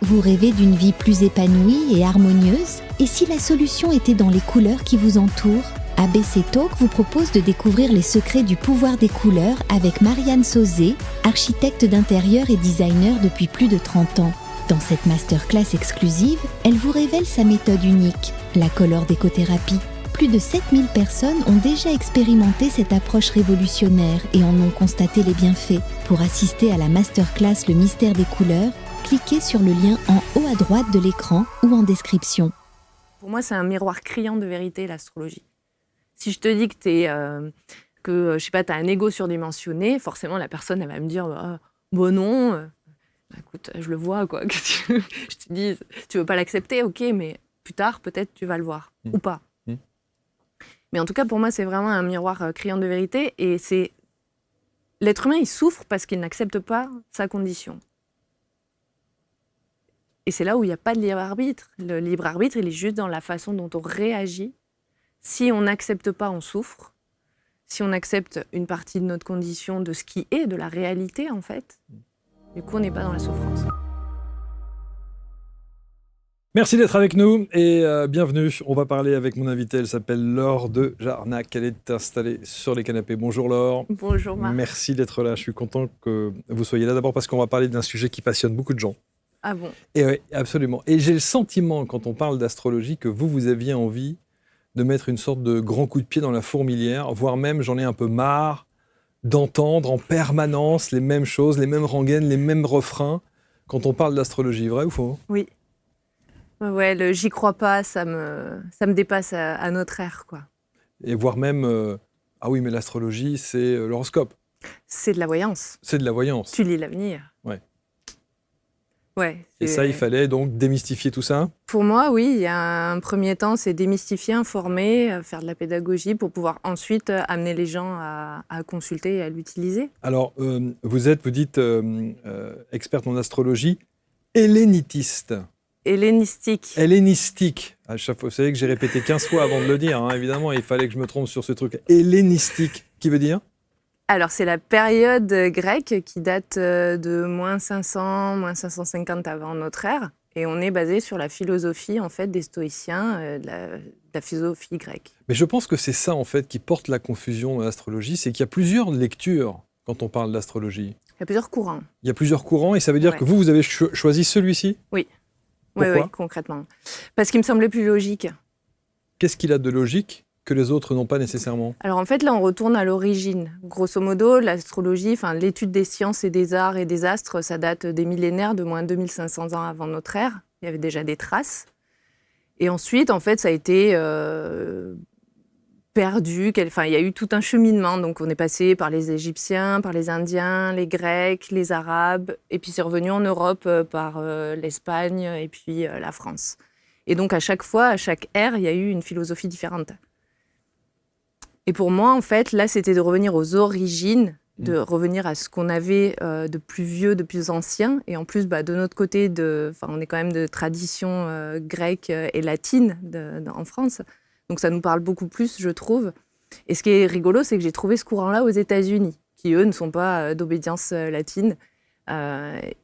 Vous rêvez d'une vie plus épanouie et harmonieuse? Et si la solution était dans les couleurs qui vous entourent? ABC Talk vous propose de découvrir les secrets du pouvoir des couleurs avec Marianne Sauzé, architecte d'intérieur et designer depuis plus de 30 ans. Dans cette masterclass exclusive, elle vous révèle sa méthode unique, la Color Décothérapie. Plus de 7000 personnes ont déjà expérimenté cette approche révolutionnaire et en ont constaté les bienfaits. Pour assister à la masterclass Le mystère des couleurs, cliquez sur le lien en haut à droite de l'écran ou en description. Pour moi, c'est un miroir criant de vérité, l'astrologie. Si je te dis que je sais pas, t'as un ego surdimensionné, forcément la personne elle va me dire bon non, écoute, je le vois quoi. Je te dis, tu veux pas l'accepter, ok, mais plus tard peut-être tu vas le voir ou pas. Mais en tout cas pour moi c'est vraiment un miroir criant de vérité et c'est l'être humain il souffre parce qu'il n'accepte pas sa condition. Et c'est là où il n'y a pas de libre arbitre. Le libre arbitre il est juste dans la façon dont on réagit. Si on n'accepte pas, on souffre. Si on accepte une partie de notre condition, de ce qui est, de la réalité, en fait, du coup, on n'est pas dans la souffrance. Merci d'être avec nous et bienvenue. On va parler avec mon invitée. Elle s'appelle Laure de Jarnac. Elle est installée sur les canapés. Bonjour Laure. Bonjour Marc. Merci d'être là. Je suis content que vous soyez là. D'abord parce qu'on va parler d'un sujet qui passionne beaucoup de gens. Ah bon? Et oui, absolument. Et j'ai le sentiment, quand on parle d'astrologie, que vous aviez envie de mettre une sorte de grand coup de pied dans la fourmilière, voire même, j'en ai un peu marre, d'entendre en permanence les mêmes choses, les mêmes rengaines, les mêmes refrains, quand on parle d'astrologie. Vrai ou faux? Oui. Ouais, j'y crois pas, ça me dépasse à notre ère, quoi. Et voire même, ah oui, mais l'astrologie, c'est l'horoscope. C'est de la voyance. C'est de la voyance. Tu lis l'avenir. Ouais. Ouais. Et ça, il fallait donc démystifier tout ça? Pour moi, oui. Il y a un premier temps, c'est démystifier, informer, faire de la pédagogie pour pouvoir ensuite amener les gens à consulter et à l'utiliser. Alors, vous dites experte en astrologie, hellénitiste. Hellénistique. Hellénistique. À chaque fois, vous savez que j'ai répété 15 fois avant de le dire, hein, évidemment, il fallait que je me trompe sur ce truc. Hellénistique, qui veut dire? Alors, c'est la période grecque qui date de moins 500, moins 550 avant notre ère. Et on est basé sur la philosophie, en fait, des stoïciens, de la philosophie grecque. Mais je pense que c'est ça, en fait, qui porte la confusion dans l'astrologie, c'est qu'il y a plusieurs lectures quand on parle d'astrologie. Il y a plusieurs courants. Il y a plusieurs courants, et ça veut dire que vous avez choisi celui-ci? Oui. Pourquoi? Oui, concrètement. Parce qu'il me semblait plus logique. Qu'est-ce qu'il a de logique que les autres n'ont pas nécessairement? Alors en fait, là, on retourne à l'origine. Grosso modo, l'astrologie, l'étude des sciences et des arts et des astres, ça date des millénaires, de moins de 2500 ans avant notre ère. Il y avait déjà des traces. Et ensuite, en fait, ça a été perdu. Il y a eu tout un cheminement. Donc on est passé par les Égyptiens, par les Indiens, les Grecs, les Arabes. Et puis c'est revenu en Europe par l'Espagne et puis la France. Et donc à chaque fois, à chaque ère, il y a eu une philosophie différente. Et pour moi, en fait, là, c'était de revenir aux origines, de revenir à ce qu'on avait de plus vieux, de plus ancien. Et en plus, de notre côté, on est quand même de tradition grecque et latine en France. Donc ça nous parle beaucoup plus, je trouve. Et ce qui est rigolo, c'est que j'ai trouvé ce courant-là aux États-Unis, qui, eux, ne sont pas d'obédience latine.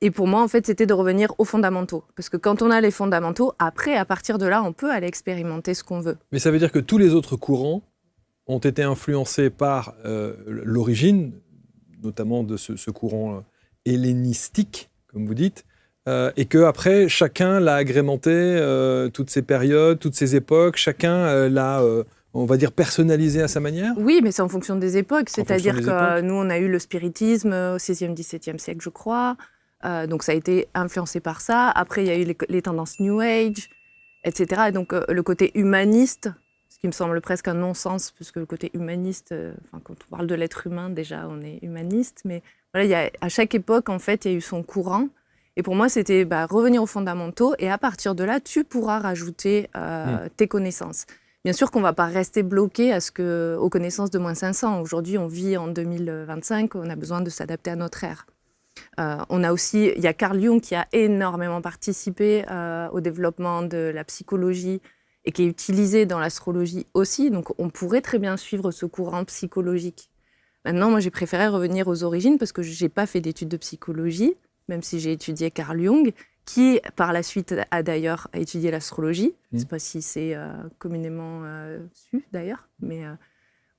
Et pour moi, en fait, c'était de revenir aux fondamentaux. Parce que quand on a les fondamentaux, après, à partir de là, on peut aller expérimenter ce qu'on veut. Mais ça veut dire que tous les autres courants ont été influencés par l'origine, notamment de ce courant hellénistique, comme vous dites, et qu'après, chacun l'a agrémenté, toutes ces périodes, toutes ces époques, chacun l'a, on va dire, personnalisé à sa manière? Oui, mais c'est en fonction des époques. C'est-à-dire que nous, on a eu le spiritisme au XVIe, XVIIe siècle, je crois. Donc ça a été influencé par ça. Après, il y a eu les tendances New Age, etc. Et donc le côté humaniste, ce qui me semble presque un non-sens, parce que le côté humaniste, quand on parle de l'être humain, déjà, on est humaniste. Mais voilà, à chaque époque, en fait, il y a eu son courant. Et pour moi, c'était revenir aux fondamentaux. Et à partir de là, tu pourras rajouter tes connaissances. Bien sûr qu'on ne va pas rester bloqué aux connaissances de moins 500. Aujourd'hui, on vit en 2025, on a besoin de s'adapter à notre ère. Il y a Carl Jung qui a énormément participé au développement de la psychologie et qui est utilisé dans l'astrologie aussi. Donc, on pourrait très bien suivre ce courant psychologique. Maintenant, moi, j'ai préféré revenir aux origines parce que je n'ai pas fait d'études de psychologie, même si j'ai étudié Carl Jung. qui par la suite a d'ailleurs étudié l'astrologie. Je ne sais pas si c'est communément su d'ailleurs, mais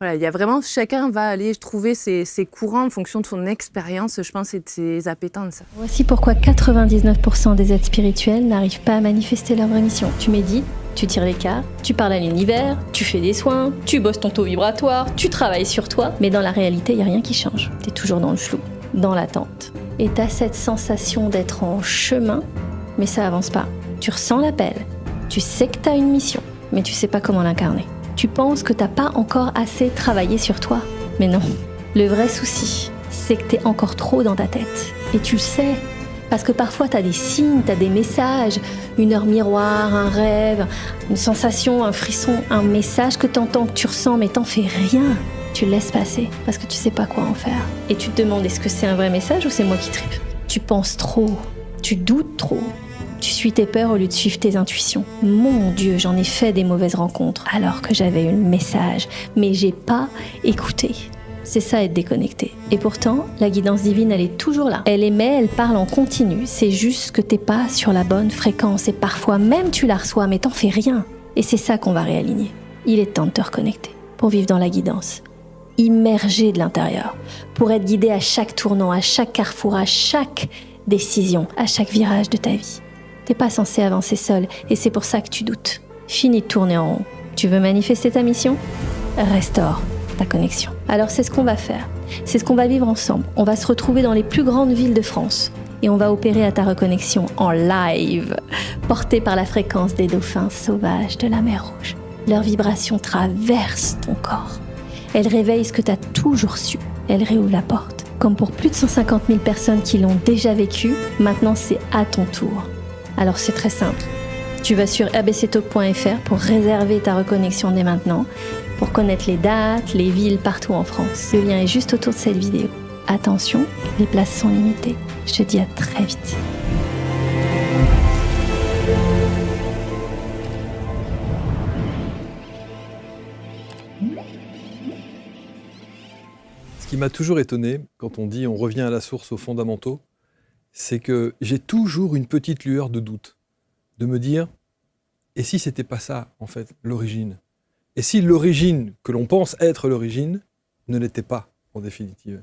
voilà, il y a vraiment, chacun va aller trouver ses courants en fonction de son expérience, je pense, et de ses appétences. Voici pourquoi 99% des aides spirituelles n'arrivent pas à manifester leur vraie mission. Tu médites, tu tires les cartes, tu parles à l'univers, tu fais des soins, tu bosses ton taux vibratoire, tu travailles sur toi, mais dans la réalité, il n'y a rien qui change. Tu es toujours dans le flou, dans l'attente. Et tu as cette sensation d'être en chemin, mais ça avance pas. Tu ressens l'appel, tu sais que tu as une mission, mais tu sais pas comment l'incarner. Tu penses que t'as pas encore assez travaillé sur toi. Mais non, le vrai souci, c'est que t'es encore trop dans ta tête. Et tu le sais, parce que parfois t'as des signes, t'as des messages, une heure miroir, un rêve, une sensation, un frisson, un message que t'entends, que tu ressens, mais t'en fais rien. Tu le laisses passer, parce que tu sais pas quoi en faire. Et tu te demandes, est-ce que c'est un vrai message ou c'est moi qui tripe ? Tu penses trop, tu doutes trop. Tu suis tes peurs au lieu de suivre tes intuitions. Mon Dieu, j'en ai fait des mauvaises rencontres alors que j'avais eu le message, mais j'ai pas écouté. C'est ça être déconnecté. Et pourtant, la guidance divine, elle est toujours là. Elle émet, elle parle en continu. C'est juste que t'es pas sur la bonne fréquence et parfois même tu la reçois, mais t'en fais rien. Et c'est ça qu'on va réaligner. Il est temps de te reconnecter pour vivre dans la guidance. Immergé de l'intérieur, pour être guidé à chaque tournant, à chaque carrefour, à chaque décision, à chaque virage de ta vie. T'es pas censé avancer seul et c'est pour ça que tu doutes. Fini de tourner en rond. Tu veux manifester ta mission ? Restaure ta connexion. Alors c'est ce qu'on va faire. C'est ce qu'on va vivre ensemble. On va se retrouver dans les plus grandes villes de France et on va opérer à ta reconnexion en live, portée par la fréquence des dauphins sauvages de la mer Rouge. Leur vibration traverse ton corps. Elle réveille ce que t'as toujours su. Elle réouvre la porte. Comme pour plus de 150 000 personnes qui l'ont déjà vécu, maintenant c'est à ton tour. Alors c'est très simple, tu vas sur abctalk.fr pour réserver ta reconnexion dès maintenant, pour connaître les dates, les villes partout en France. Le lien est juste autour de cette vidéo. Attention, les places sont limitées. Je te dis à très vite. Ce qui m'a toujours étonné, quand on dit on revient à la source, aux fondamentaux, c'est que j'ai toujours une petite lueur de doute, de me dire, et si c'était pas ça, en fait, l'origine ? Et si l'origine, que l'on pense être l'origine, ne l'était pas, en définitive ?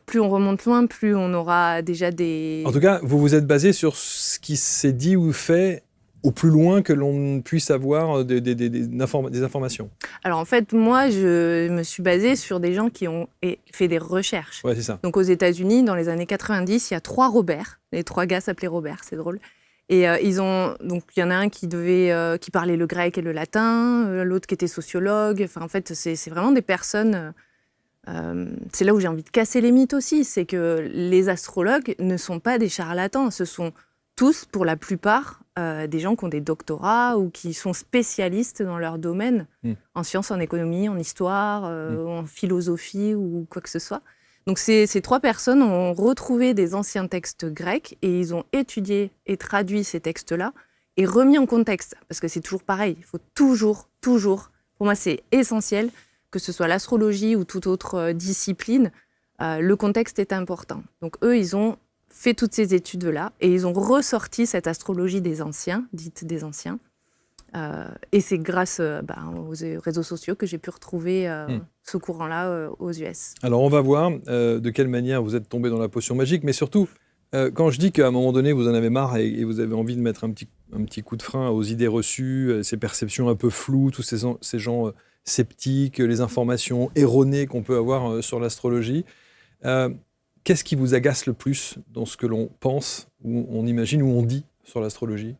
Plus on remonte loin, plus on aura déjà des... En tout cas, vous vous êtes basé sur ce qui s'est dit ou fait au plus loin que l'on puisse avoir des informations. Alors en fait, moi, je me suis basée sur des gens qui ont fait des recherches. Ouais, c'est ça. Donc aux États-Unis, dans les années 90, il y a 3 Robert. Les 3 gars s'appelaient Robert, c'est drôle. Et donc il y en a un qui parlait le grec et le latin, l'autre qui était sociologue. Enfin, en fait, c'est vraiment des personnes. C'est là où j'ai envie de casser les mythes aussi, c'est que les astrologues ne sont pas des charlatans. Ce sont tous, pour la plupart, des gens qui ont des doctorats ou qui sont spécialistes dans leur domaine, en sciences, en économie, en histoire, en philosophie ou quoi que ce soit. Donc ces 3 personnes ont retrouvé des anciens textes grecs et ils ont étudié et traduit ces textes-là et remis en contexte. Parce que c'est toujours pareil, il faut toujours, pour moi c'est essentiel, que ce soit l'astrologie ou toute autre discipline, le contexte est important. Donc eux, ils ont fait toutes ces études-là et ils ont ressorti cette astrologie des anciens, dite des anciens. Et c'est grâce aux réseaux sociaux que j'ai pu retrouver ce courant-là aux US. Alors on va voir de quelle manière vous êtes tombé dans la potion magique, mais surtout, quand je dis qu'à un moment donné vous en avez marre et vous avez envie de mettre un petit coup de frein aux idées reçues, ces perceptions un peu floues, tous ces gens sceptiques, les informations erronées qu'on peut avoir sur l'astrologie, qu'est-ce qui vous agace le plus dans ce que l'on pense, ou on imagine, ou on dit sur l'astrologie ?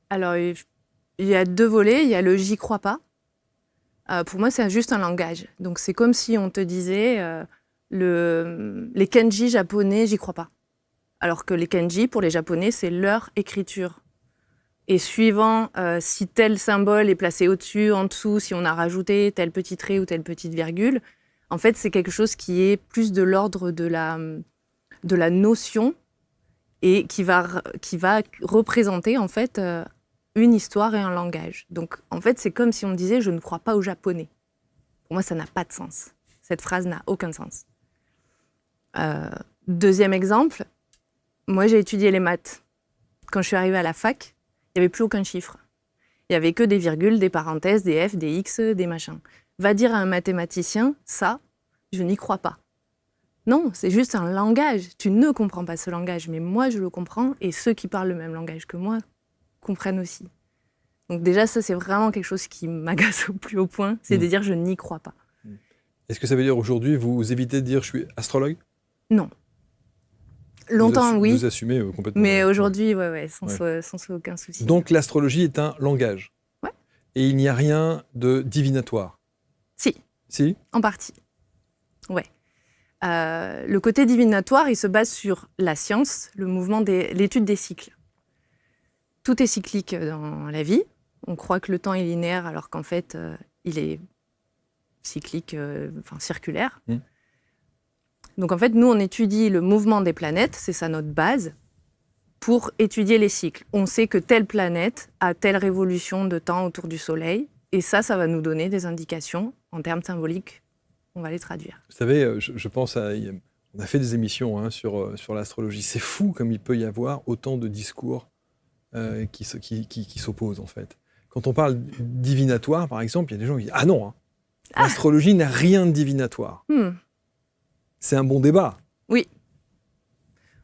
Alors, il y a 2 volets. Il y a le « j'y crois pas ». Pour moi, c'est juste un langage. Donc, c'est comme si on te disait les kanji japonais, j'y crois pas. Alors que les kanji, pour les japonais, c'est leur écriture. Et suivant si tel symbole est placé au-dessus, en dessous, si on a rajouté tel petit trait ou telle petite virgule, en fait, c'est quelque chose qui est plus de l'ordre de la notion et qui va représenter, en fait, une histoire et un langage. Donc, en fait, c'est comme si on disait « je ne crois pas aux Japonais ». Pour moi, ça n'a pas de sens. Cette phrase n'a aucun sens. Deuxième exemple, moi, j'ai étudié les maths. quand je suis arrivée à la fac, il n'y avait plus aucun chiffre. Il n'y avait que des virgules, des parenthèses, des F, des X, des machins. Va dire à un mathématicien, ça, je n'y crois pas. Non, c'est juste un langage. Tu ne comprends pas ce langage, mais moi, je le comprends, et ceux qui parlent le même langage que moi comprennent aussi. Donc déjà, ça, c'est vraiment quelque chose qui m'agace au plus haut point, c'est de dire je n'y crois pas. Est-ce que ça veut dire aujourd'hui, vous évitez de dire je suis astrologue ? Non. Longtemps, oui. Vous assumez complètement. Mais aujourd'hui, sans aucun souci. Donc l'astrologie est un langage. Ouais. Et il n'y a rien de divinatoire. Si ? En partie. Ouais. Le côté divinatoire, il se base sur la science, le mouvement, l'étude des cycles. Tout est cyclique dans la vie. On croit que le temps est linéaire, alors qu'en fait, il est cyclique, circulaire. Donc en fait, nous, on étudie le mouvement des planètes, c'est ça notre base, pour étudier les cycles. On sait que telle planète a telle révolution de temps autour du Soleil, et ça va nous donner des indications en termes symboliques. On va les traduire. Vous savez, je pense à... On a fait des émissions sur l'astrologie. C'est fou comme il peut y avoir autant de discours qui s'opposent, en fait. Quand on parle divinatoire, par exemple, il y a des gens qui disent « Ah non, l'astrologie n'a rien de divinatoire. » C'est un bon débat. Oui.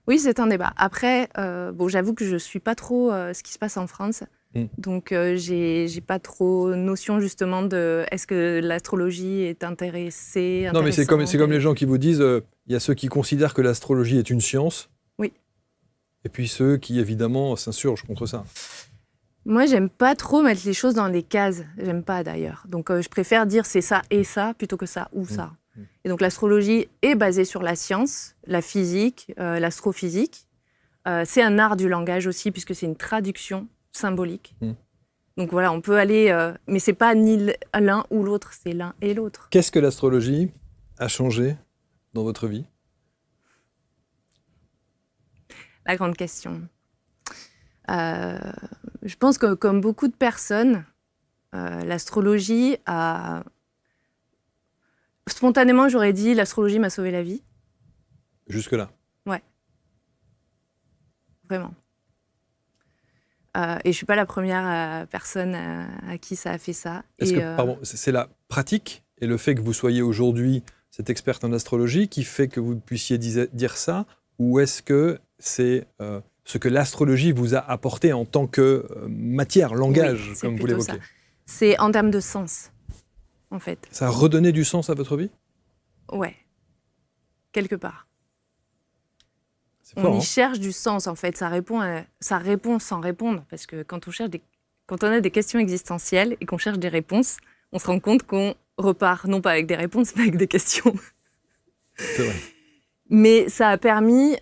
Oui, c'est un débat. Après, j'avoue que je ne suis pas trop ce qui se passe en France. Donc, j'ai pas trop notion, justement, de est-ce que l'astrologie est intéressée. Non, mais c'est comme les gens qui vous disent il y a ceux qui considèrent que l'astrologie est une science. Oui. Et puis ceux qui, évidemment, s'insurgent contre ça. Moi, j'aime pas trop mettre les choses dans les cases. J'aime pas, d'ailleurs. Donc, je préfère dire c'est ça et ça plutôt que ça ou ça. Et donc l'astrologie est basée sur la science, la physique, l'astrophysique. C'est un art du langage aussi, puisque c'est une traduction symbolique. Donc voilà, on peut aller... mais c'est pas ni l'un ou l'autre, c'est l'un et l'autre. Qu'est-ce que l'astrologie a changé dans votre vie ? La grande question. Je pense que comme beaucoup de personnes, l'astrologie a... Spontanément, j'aurais dit l'astrologie m'a sauvé la vie. Jusque-là ? Ouais. Vraiment. Et je ne suis pas la première personne à qui ça a fait ça. Est-ce que, pardon, c'est la pratique et le fait que vous soyez aujourd'hui cette experte en astrologie qui fait que vous puissiez dire ça, ou est-ce que c'est ce que l'astrologie vous a apporté en tant que matière, langage, comme vous l'évoquez ? C'est en termes de sens. En fait. Ça a redonné du sens à votre vie ? Ouais, quelque part. C'est fort, on y cherche du sens, en fait. Ça répond sans répondre. Parce que quand on a des questions existentielles et qu'on cherche des réponses, on se rend compte qu'on repart non pas avec des réponses, mais avec des questions. C'est vrai. Mais ça a permis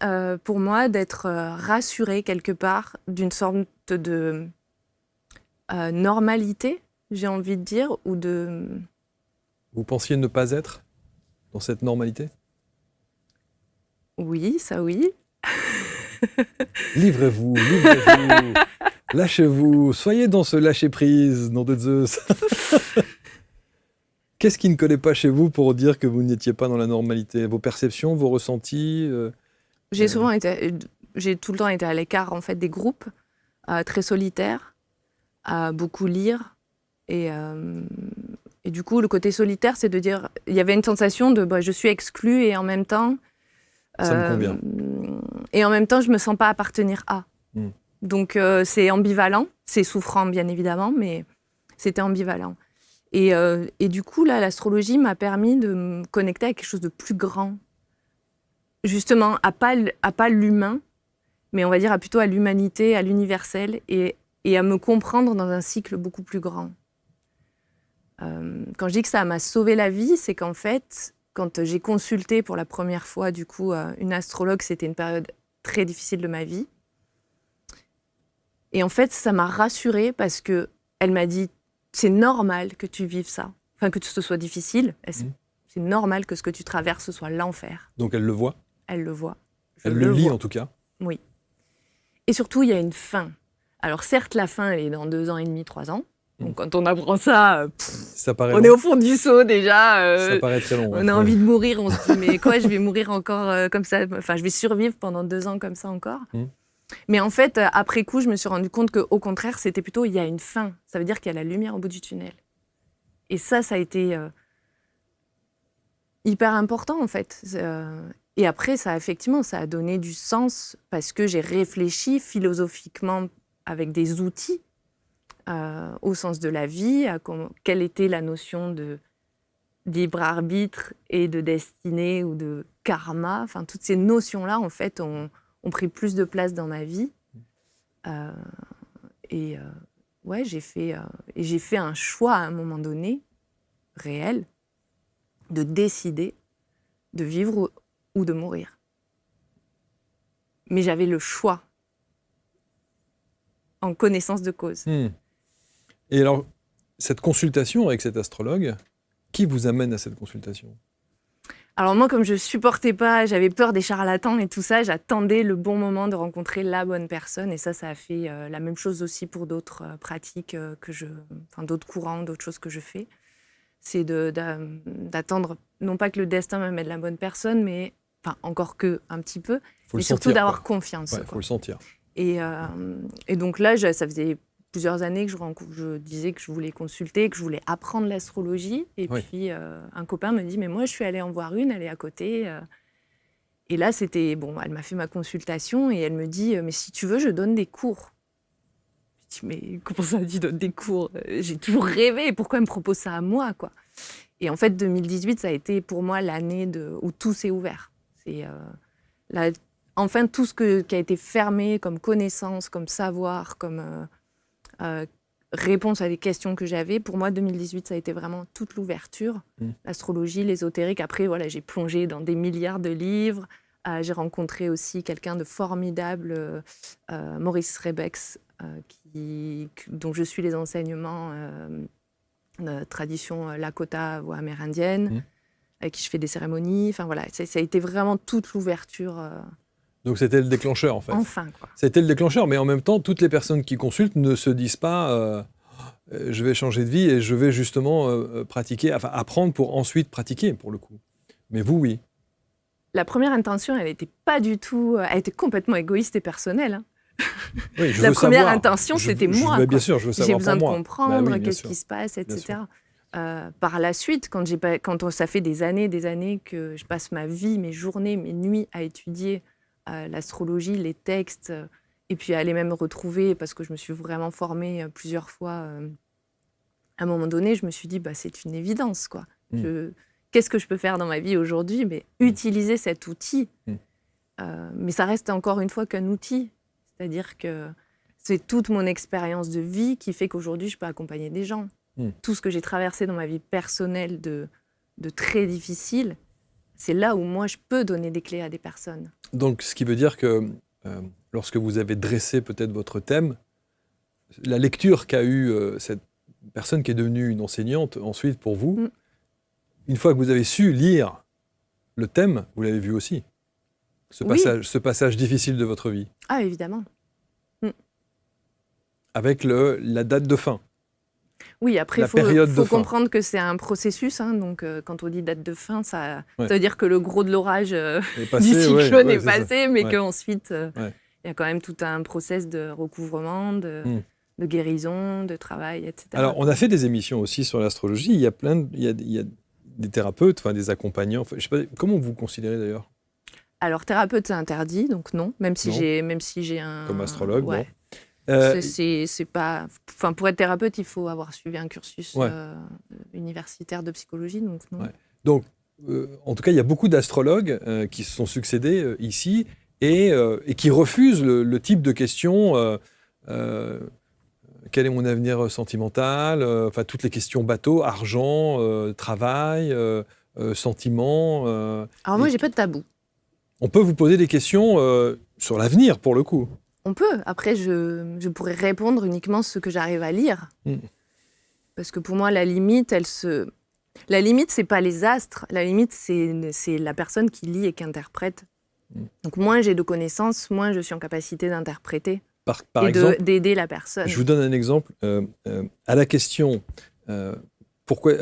pour moi d'être rassurée quelque part d'une sorte de normalité, j'ai envie de dire, ou de... Vous pensiez ne pas être dans cette normalité ? Oui, ça oui. Livrez-vous. Lâchez-vous. Soyez dans ce lâcher-prise, nom de Zeus. Qu'est-ce qui ne collait pas chez vous pour dire que vous n'étiez pas dans la normalité ? Vos perceptions, vos ressentis J'ai tout le temps été à l'écart, en fait, des groupes, très solitaires, à beaucoup lire. Et du coup, le côté solitaire, c'est de dire... Il y avait une sensation de je suis exclue et en même temps... Ça me convient. Et en même temps, je ne me sens pas appartenir à. Donc, c'est ambivalent. C'est souffrant, bien évidemment, mais c'était ambivalent. Et du coup, là, l'astrologie m'a permis de me connecter à quelque chose de plus grand. Justement, à pas l'humain, mais on va dire plutôt à l'humanité, à l'universel, et à me comprendre dans un cycle beaucoup plus grand. Quand je dis que ça m'a sauvé la vie, c'est qu'en fait, quand j'ai consulté pour la première fois, du coup, une astrologue, c'était une période très difficile de ma vie. Et en fait, ça m'a rassurée parce qu'elle m'a dit « c'est normal que tu vives ça, enfin que ce soit difficile, c'est normal que ce que tu traverses, ce soit l'enfer. » Donc elle le voit ? Elle le voit. Elle le lit en tout cas ? Oui. Et surtout, il y a une fin. Alors certes, la fin, elle est dans 2 ans et demi, 3 ans. Donc quand on apprend ça, on est au fond du seau déjà. Ça paraît très long. On a envie de mourir, on se dit mais quoi, je vais mourir encore comme ça. Enfin, je vais survivre pendant 2 ans comme ça encore. Mais en fait, après coup, je me suis rendu compte qu'au contraire, c'était plutôt il y a une fin. Ça veut dire qu'il y a la lumière au bout du tunnel. Et ça a été hyper important, en fait. Et après, ça a donné du sens parce que j'ai réfléchi philosophiquement avec des outils au sens de la vie, quelle était la notion de libre arbitre et de destinée ou de karma. Enfin, toutes ces notions-là, en fait, ont pris plus de place dans ma vie. J'ai fait un choix à un moment donné, réel, de décider de vivre ou de mourir. Mais j'avais le choix, en connaissance de cause. Et alors, cette consultation avec cet astrologue, qui vous amène à cette consultation ? Alors moi, comme je supportais pas, j'avais peur des charlatans et tout ça, j'attendais le bon moment de rencontrer la bonne personne. Et ça a fait la même chose aussi pour d'autres pratiques d'autres courants, d'autres choses que je fais. C'est d'attendre, non pas que le destin me mette la bonne personne, mais encore que un petit peu, mais surtout d'avoir confiance. Il faut le sentir. Et donc là, ça faisait plusieurs années que je disais que je voulais consulter, que je voulais apprendre l'astrologie. Et puis, un copain me dit « Mais moi, je suis allée en voir une, elle est à côté. » Et là, elle m'a fait ma consultation et elle me dit « Mais si tu veux, je donne des cours. » Je dis « Mais comment ça, tu donnes des cours ? J'ai toujours rêvé. Pourquoi elle me propose ça à moi, quoi ?» Et en fait, 2018, ça a été pour moi l'année où tout s'est ouvert. Enfin, tout ce qui a été fermé comme connaissance, comme savoir, comme réponse à des questions que j'avais. Pour moi, 2018, ça a été vraiment toute l'ouverture. L'astrologie, l'ésotérique. Après, voilà, j'ai plongé dans des milliards de livres. J'ai rencontré aussi quelqu'un de formidable, Maurice Rebex, dont je suis les enseignements tradition Lakota ou amérindienne, avec qui je fais des cérémonies. Enfin, voilà, ça a été vraiment toute l'ouverture. Donc c'était le déclencheur, en fait. Enfin, quoi. C'était le déclencheur, mais en même temps, toutes les personnes qui consultent ne se disent pas je vais changer de vie et je vais justement pratiquer, enfin apprendre pour ensuite pratiquer, pour le coup. Mais vous, oui. La première intention, elle était pas du tout... Elle était complètement égoïste et personnelle. Oui, la première intention, c'était moi. Bien sûr, je veux savoir. J'ai besoin de moi. comprendre qu'est-ce qui se passe, etc. Par la suite, ça fait des années que je passe ma vie, mes journées, mes nuits à étudier l'astrologie, les textes, et puis à aller même retrouver, parce que je me suis vraiment formée plusieurs fois. À un moment donné, je me suis dit, c'est une évidence, quoi. Qu'est-ce que je peux faire dans ma vie aujourd'hui ? Mais utiliser cet outil. Mais ça reste encore une fois qu'un outil. C'est-à-dire que c'est toute mon expérience de vie qui fait qu'aujourd'hui, je peux accompagner des gens. Tout ce que j'ai traversé dans ma vie personnelle de très difficile, c'est là où moi, je peux donner des clés à des personnes. Donc, ce qui veut dire que lorsque vous avez dressé peut-être votre thème, la lecture qu'a eue cette personne qui est devenue une enseignante ensuite pour vous, une fois que vous avez su lire le thème, vous l'avez vu aussi, ce passage difficile de votre vie. Ah, évidemment. Avec la date de fin. Oui, après, il faut comprendre que c'est un processus. Donc, quand on dit date de fin, ça veut dire que le gros de l'orage du cyclone est passé, mais qu'ensuite, il y a quand même tout un process de recouvrement, de guérison, de travail, etc. Alors, on a fait des émissions aussi sur l'astrologie. Il y a des thérapeutes, des accompagnants. Je sais pas, comment vous considérez d'ailleurs ? Alors, thérapeute, c'est interdit, donc non. Même si j'ai un... Comme astrologue, ouais. C'est pas... Enfin, pour être thérapeute, il faut avoir suivi un cursus universitaire de psychologie, donc non. Ouais. Donc, en tout cas, il y a beaucoup d'astrologues qui se sont succédés ici et qui refusent le type de questions quel est mon avenir sentimental, toutes les questions bateau, argent, travail, sentiments. Alors moi, j'ai pas de tabou. On peut vous poser des questions sur l'avenir, pour le coup. On peut. Après, je pourrais répondre uniquement ce que j'arrive à lire. Parce que pour moi, la limite, c'est pas les astres. La limite, c'est la personne qui lit et qui interprète. Donc, moins j'ai de connaissances, moins je suis en capacité d'interpréter par exemple, d'aider la personne. Je vous donne un exemple. À la question pourquoi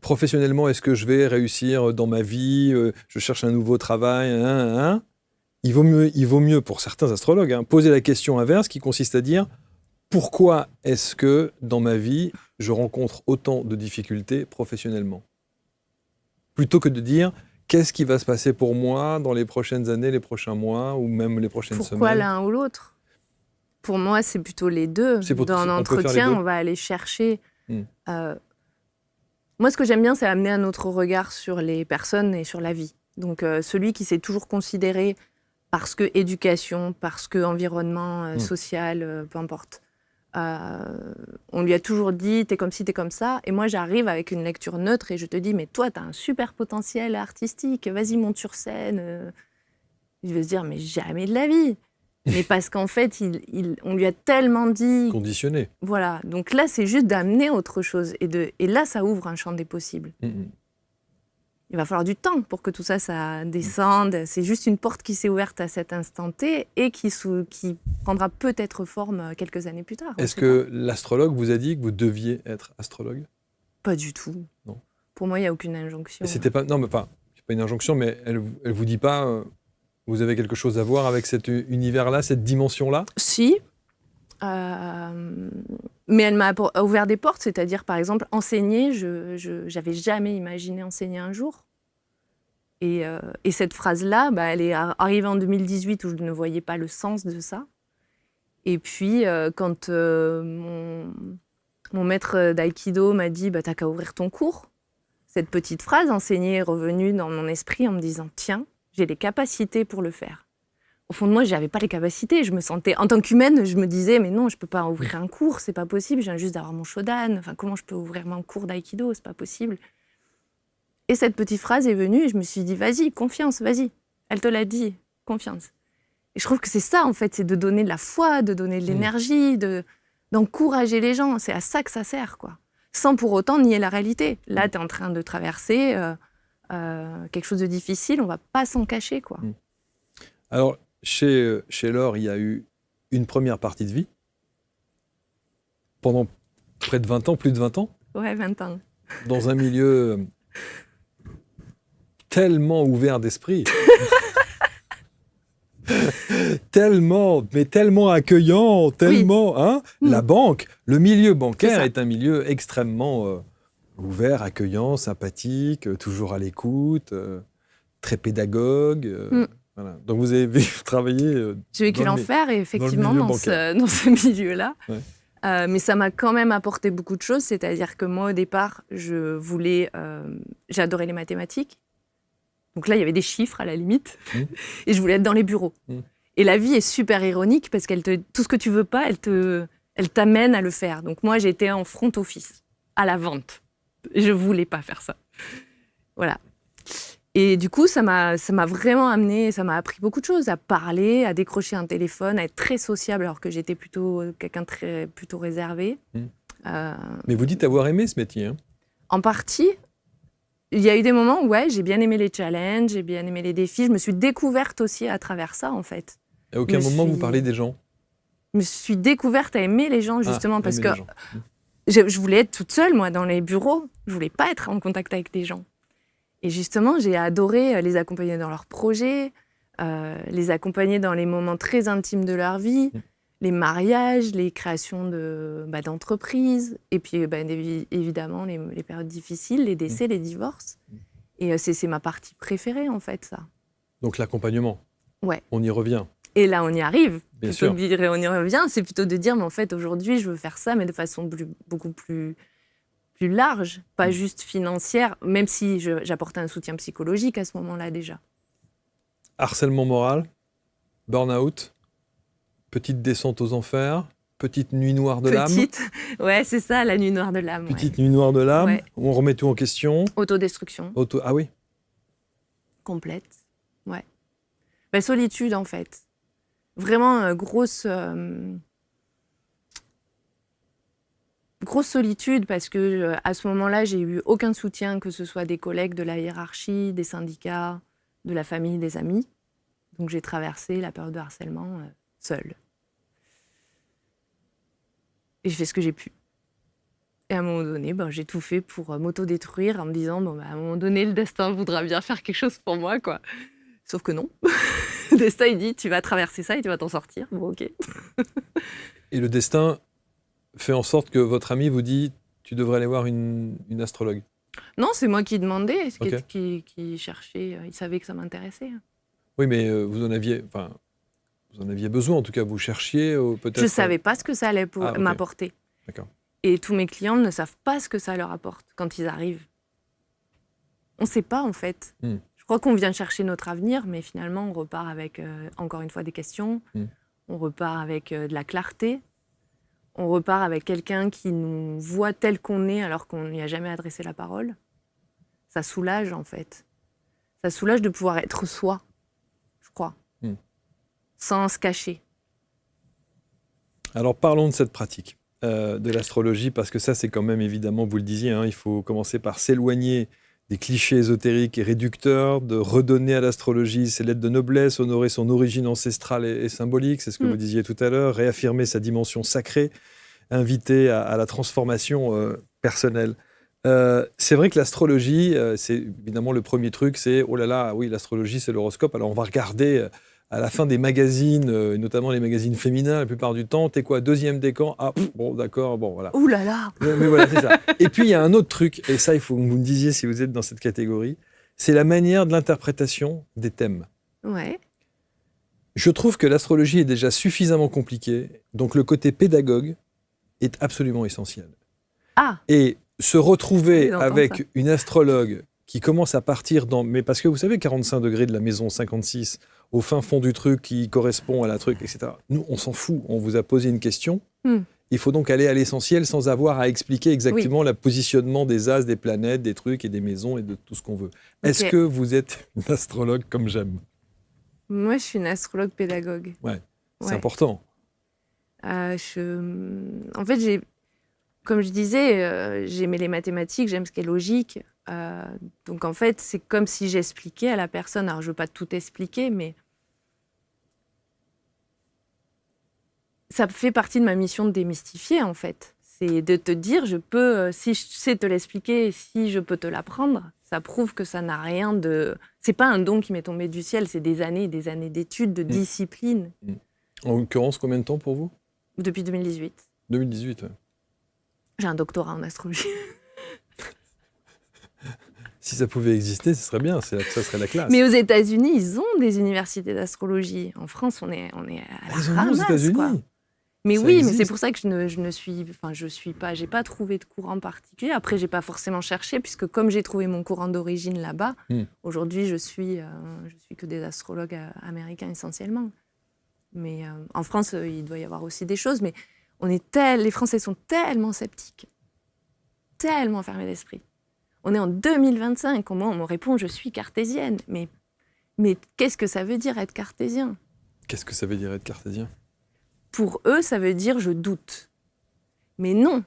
professionnellement est-ce que je vais réussir dans ma vie, je cherche un nouveau travail, il vaut mieux pour certains astrologues poser la question inverse qui consiste à dire pourquoi est-ce que dans ma vie je rencontre autant de difficultés professionnellement, plutôt que de dire qu'est-ce qui va se passer pour moi dans les prochaines années, les prochains mois ou même les prochaines semaines. Pourquoi l'un ou l'autre? Pour moi, c'est plutôt les deux. Dans l'entretien, on va aller chercher. Moi, ce que j'aime bien, c'est amener un autre regard sur les personnes et sur la vie. Donc, celui qui s'est toujours considéré parce que éducation, parce que environnement social, peu importe. On lui a toujours dit, t'es comme ci, t'es comme ça. Et moi, j'arrive avec une lecture neutre et je te dis, mais toi, t'as un super potentiel artistique. Vas-y, monte sur scène. Je vais se dire, mais jamais de la vie. Mais parce qu'en fait, on lui a tellement dit... Conditionné. Voilà. Donc là, c'est juste d'amener autre chose. Et là, ça ouvre un champ des possibles. Il va falloir du temps pour que tout ça, ça descende. C'est juste une porte qui s'est ouverte à cet instant T et qui prendra peut-être forme quelques années plus tard. Est-ce que l'astrologue vous a dit que vous deviez être astrologue? Pas du tout. Non. Pour moi, il n'y a aucune injonction. Et c'était pas... Non, mais pas une injonction, mais elle vous dit pas... Vous avez quelque chose à voir avec cet univers-là, cette dimension-là? Si. Mais elle m'a ouvert des portes, c'est-à-dire, par exemple, enseigner, je n'avais jamais imaginé enseigner un jour. Et cette phrase-là, elle est arrivée en 2018 où je ne voyais pas le sens de ça. Et puis, quand mon maître d'aïkido m'a dit « t'as qu'à ouvrir ton cours », cette petite phrase, enseigner, est revenue dans mon esprit en me disant « tiens, j'ai les capacités pour le faire ». Au fond de moi, je n'avais pas les capacités. Je me sentais, en tant qu'humaine, je me disais, mais non, je ne peux pas ouvrir un cours, c'est pas possible. Je viens juste d'avoir mon shodan. Enfin, comment je peux ouvrir mon cours d'aïkido? C'est pas possible. Et cette petite phrase est venue et je me suis dit, vas-y, confiance, vas-y. Elle te l'a dit, confiance. Et je trouve que c'est ça, en fait, c'est de donner de la foi, de donner de l'énergie, d'encourager les gens. C'est à ça que ça sert, quoi. Sans pour autant nier la réalité. Là, tu es en train de traverser quelque chose de difficile, on ne va pas s'en cacher, quoi. Alors, chez Laure, il y a eu une première partie de vie pendant près de 20 ans, plus de 20 ans. Ouais, 20 ans. Dans un milieu tellement ouvert d'esprit, tellement accueillant, tellement... Oui. La banque, le milieu bancaire est un milieu extrêmement ouvert, accueillant, sympathique, toujours à l'écoute, très pédagogue... Voilà. Donc vous avez travaillé... J'ai vécu l'enfer, et effectivement, dans ce milieu-là. Ouais. Mais ça m'a quand même apporté beaucoup de choses. C'est-à-dire que moi, au départ, j'adorais les mathématiques. Donc là, il y avait des chiffres, à la limite. Et je voulais être dans les bureaux. Et la vie est super ironique, parce tout ce que tu veux pas, elle t'amène à le faire. Donc moi, j'étais en front office, à la vente. Je voulais pas faire ça. Voilà. Et du coup, ça m'a vraiment amené, ça m'a appris beaucoup de choses, à parler, à décrocher un téléphone, à être très sociable, alors que j'étais plutôt quelqu'un plutôt réservé. Mais vous dites avoir aimé ce métier, hein? En partie. Il y a eu des moments où j'ai bien aimé les challenges, j'ai bien aimé les défis. Je me suis découverte aussi à travers ça, en fait. À aucun moment vous parlez des gens? Je me suis découverte à aimer les gens, justement, parce que je voulais être toute seule, moi, dans les bureaux. Je voulais pas être en contact avec les gens. Et justement, j'ai adoré les accompagner dans leurs projets, les accompagner dans les moments très intimes de leur vie, les mariages, les créations d'entreprises, et puis évidemment les périodes difficiles, les décès, les divorces. Et c'est ma partie préférée, en fait, ça. Donc l'accompagnement. Ouais. On y revient. Et là, on y arrive. Bien sûr. On y revient, c'est plutôt de dire, mais en fait, aujourd'hui, je veux faire ça, mais de façon beaucoup plus large, pas juste financière, même si j'apportais un soutien psychologique à ce moment-là déjà. Harcèlement moral, burn-out, petite descente aux enfers, petite nuit noire de l'âme. Ouais, c'est ça, la nuit noire de l'âme. Petite nuit noire de l'âme, on remet tout en question. Autodestruction. Ah oui. Complète, ouais. Solitude, en fait. Vraiment grosse solitude, parce que à ce moment-là, j'ai eu aucun soutien, que ce soit des collègues, de la hiérarchie, des syndicats, de la famille, des amis. Donc j'ai traversé la période de harcèlement seule. Et j'ai fait ce que j'ai pu. Et à un moment donné, j'ai tout fait pour m'autodétruire en me disant, à un moment donné, le destin voudra bien faire quelque chose pour moi, quoi. Sauf que non. Le destin, il dit, tu vas traverser ça et tu vas t'en sortir. Bon, ok. Et le destin fait en sorte que votre ami vous dit, tu devrais aller voir une astrologue. Non, c'est moi qui demandais, Okay. qui cherchait. Il savait que ça m'intéressait. Oui, mais vous en aviez besoin, en tout cas, vous cherchiez peut-être... Je ne savais pas ce que ça allait ok. m'apporter. D'accord. Et tous mes clients ne savent pas ce que ça leur apporte quand ils arrivent. On ne sait pas, en fait. Je crois qu'on vient chercher notre avenir, mais finalement, on repart avec, encore une fois, des questions. On repart avec de la clarté. On repart avec quelqu'un qui nous voit tel qu'on est alors qu'on n'y a jamais adressé la parole. Ça soulage, en fait. Ça soulage de pouvoir être soi, je crois, sans se cacher. Alors, parlons de cette pratique de l'astrologie, parce que ça, c'est quand même, évidemment, vous le disiez, hein, il faut commencer par s'éloigner des clichés ésotériques et réducteurs, de redonner à l'astrologie ses lettres de noblesse, honorer son origine ancestrale et symbolique, c'est ce que vous disiez tout à l'heure, réaffirmer sa dimension sacrée, inviter à la transformation personnelle. C'est vrai que l'astrologie, c'est évidemment le premier truc, c'est oh là là, oui, l'astrologie, c'est l'horoscope. Alors on va regarder à la fin des magazines, notamment les magazines féminins, la plupart du temps, t'es quoi, deuxième décan? Ah, bon, d'accord, bon, voilà. Ouh là là. Mais voilà, c'est ça. Et puis il y a un autre truc, et ça, il faut que vous me disiez si vous êtes dans cette catégorie, c'est la manière de l'interprétation des thèmes. Ouais. Je trouve que l'astrologie est déjà suffisamment compliquée, donc le côté pédagogue est absolument essentiel. Ah. Et se retrouver avec ça. une astrologue qui commence à partir dans... Mais parce que vous savez, 45 degrés de la maison 56, au fin fond du truc qui correspond à la truc, etc. Nous, on s'en fout. On vous a posé une question. Il faut donc aller à l'essentiel sans avoir à expliquer exactement le positionnement des as, des planètes, des trucs et des maisons et de tout ce qu'on veut. Okay. Est-ce que vous êtes une astrologue comme j'aime? Moi, je suis une astrologue pédagogue. Ouais, c'est important. En fait, comme je disais, j'aimais les mathématiques, j'aime ce qui est logique. Donc, en fait, c'est comme si j'expliquais à la personne. Alors, je ne veux pas tout expliquer, mais ça fait partie de ma mission de démystifier, en fait. C'est de te dire, si je sais te l'expliquer, si je peux te l'apprendre, ça prouve que ça n'a rien de... C'est pas un don qui m'est tombé du ciel, c'est des années d'études, de discipline. En l'occurrence, combien de temps pour vous? Depuis 2018. 2018, ouais. J'ai un doctorat en astrologie. Si ça pouvait exister, ce serait bien, ça serait la classe. Mais aux États-Unis, ils ont des universités d'astrologie. En France, on est à la ramasse, aux États-Unis, quoi. Mais ça oui, existe. Mais c'est pour ça que j'ai pas trouvé de courant particulier. Après, j'ai pas forcément cherché, puisque comme j'ai trouvé mon courant d'origine là-bas, aujourd'hui, je suis que des astrologues américains essentiellement. Mais en France, il doit y avoir aussi des choses. Mais les Français sont tellement sceptiques, tellement fermés d'esprit. On est en 2025. Moi, on me répond, je suis cartésienne. Mais qu'est-ce que ça veut dire être cartésien? Qu'est-ce que ça veut dire être cartésien? Pour eux, ça veut dire je doute. Mais non.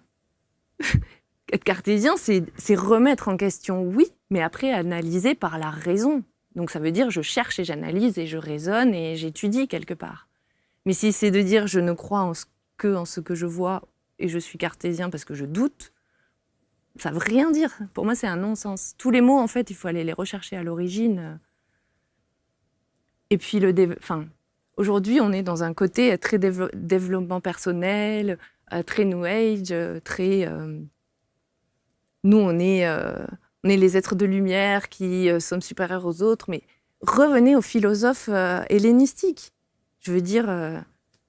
Être cartésien, c'est remettre en question, oui, mais après analyser par la raison. Donc ça veut dire je cherche et j'analyse et je raisonne et j'étudie quelque part. Mais si c'est de dire je ne crois en ce que je vois et je suis cartésien parce que je doute, ça veut rien dire. Pour moi, c'est un non-sens. Tous les mots, en fait, il faut aller les rechercher à l'origine. Et puis aujourd'hui, on est dans un côté très développement personnel, très New Age, très... Nous, on est les êtres de lumière qui sommes supérieurs aux autres, mais revenez aux philosophes hellénistiques. Je veux dire,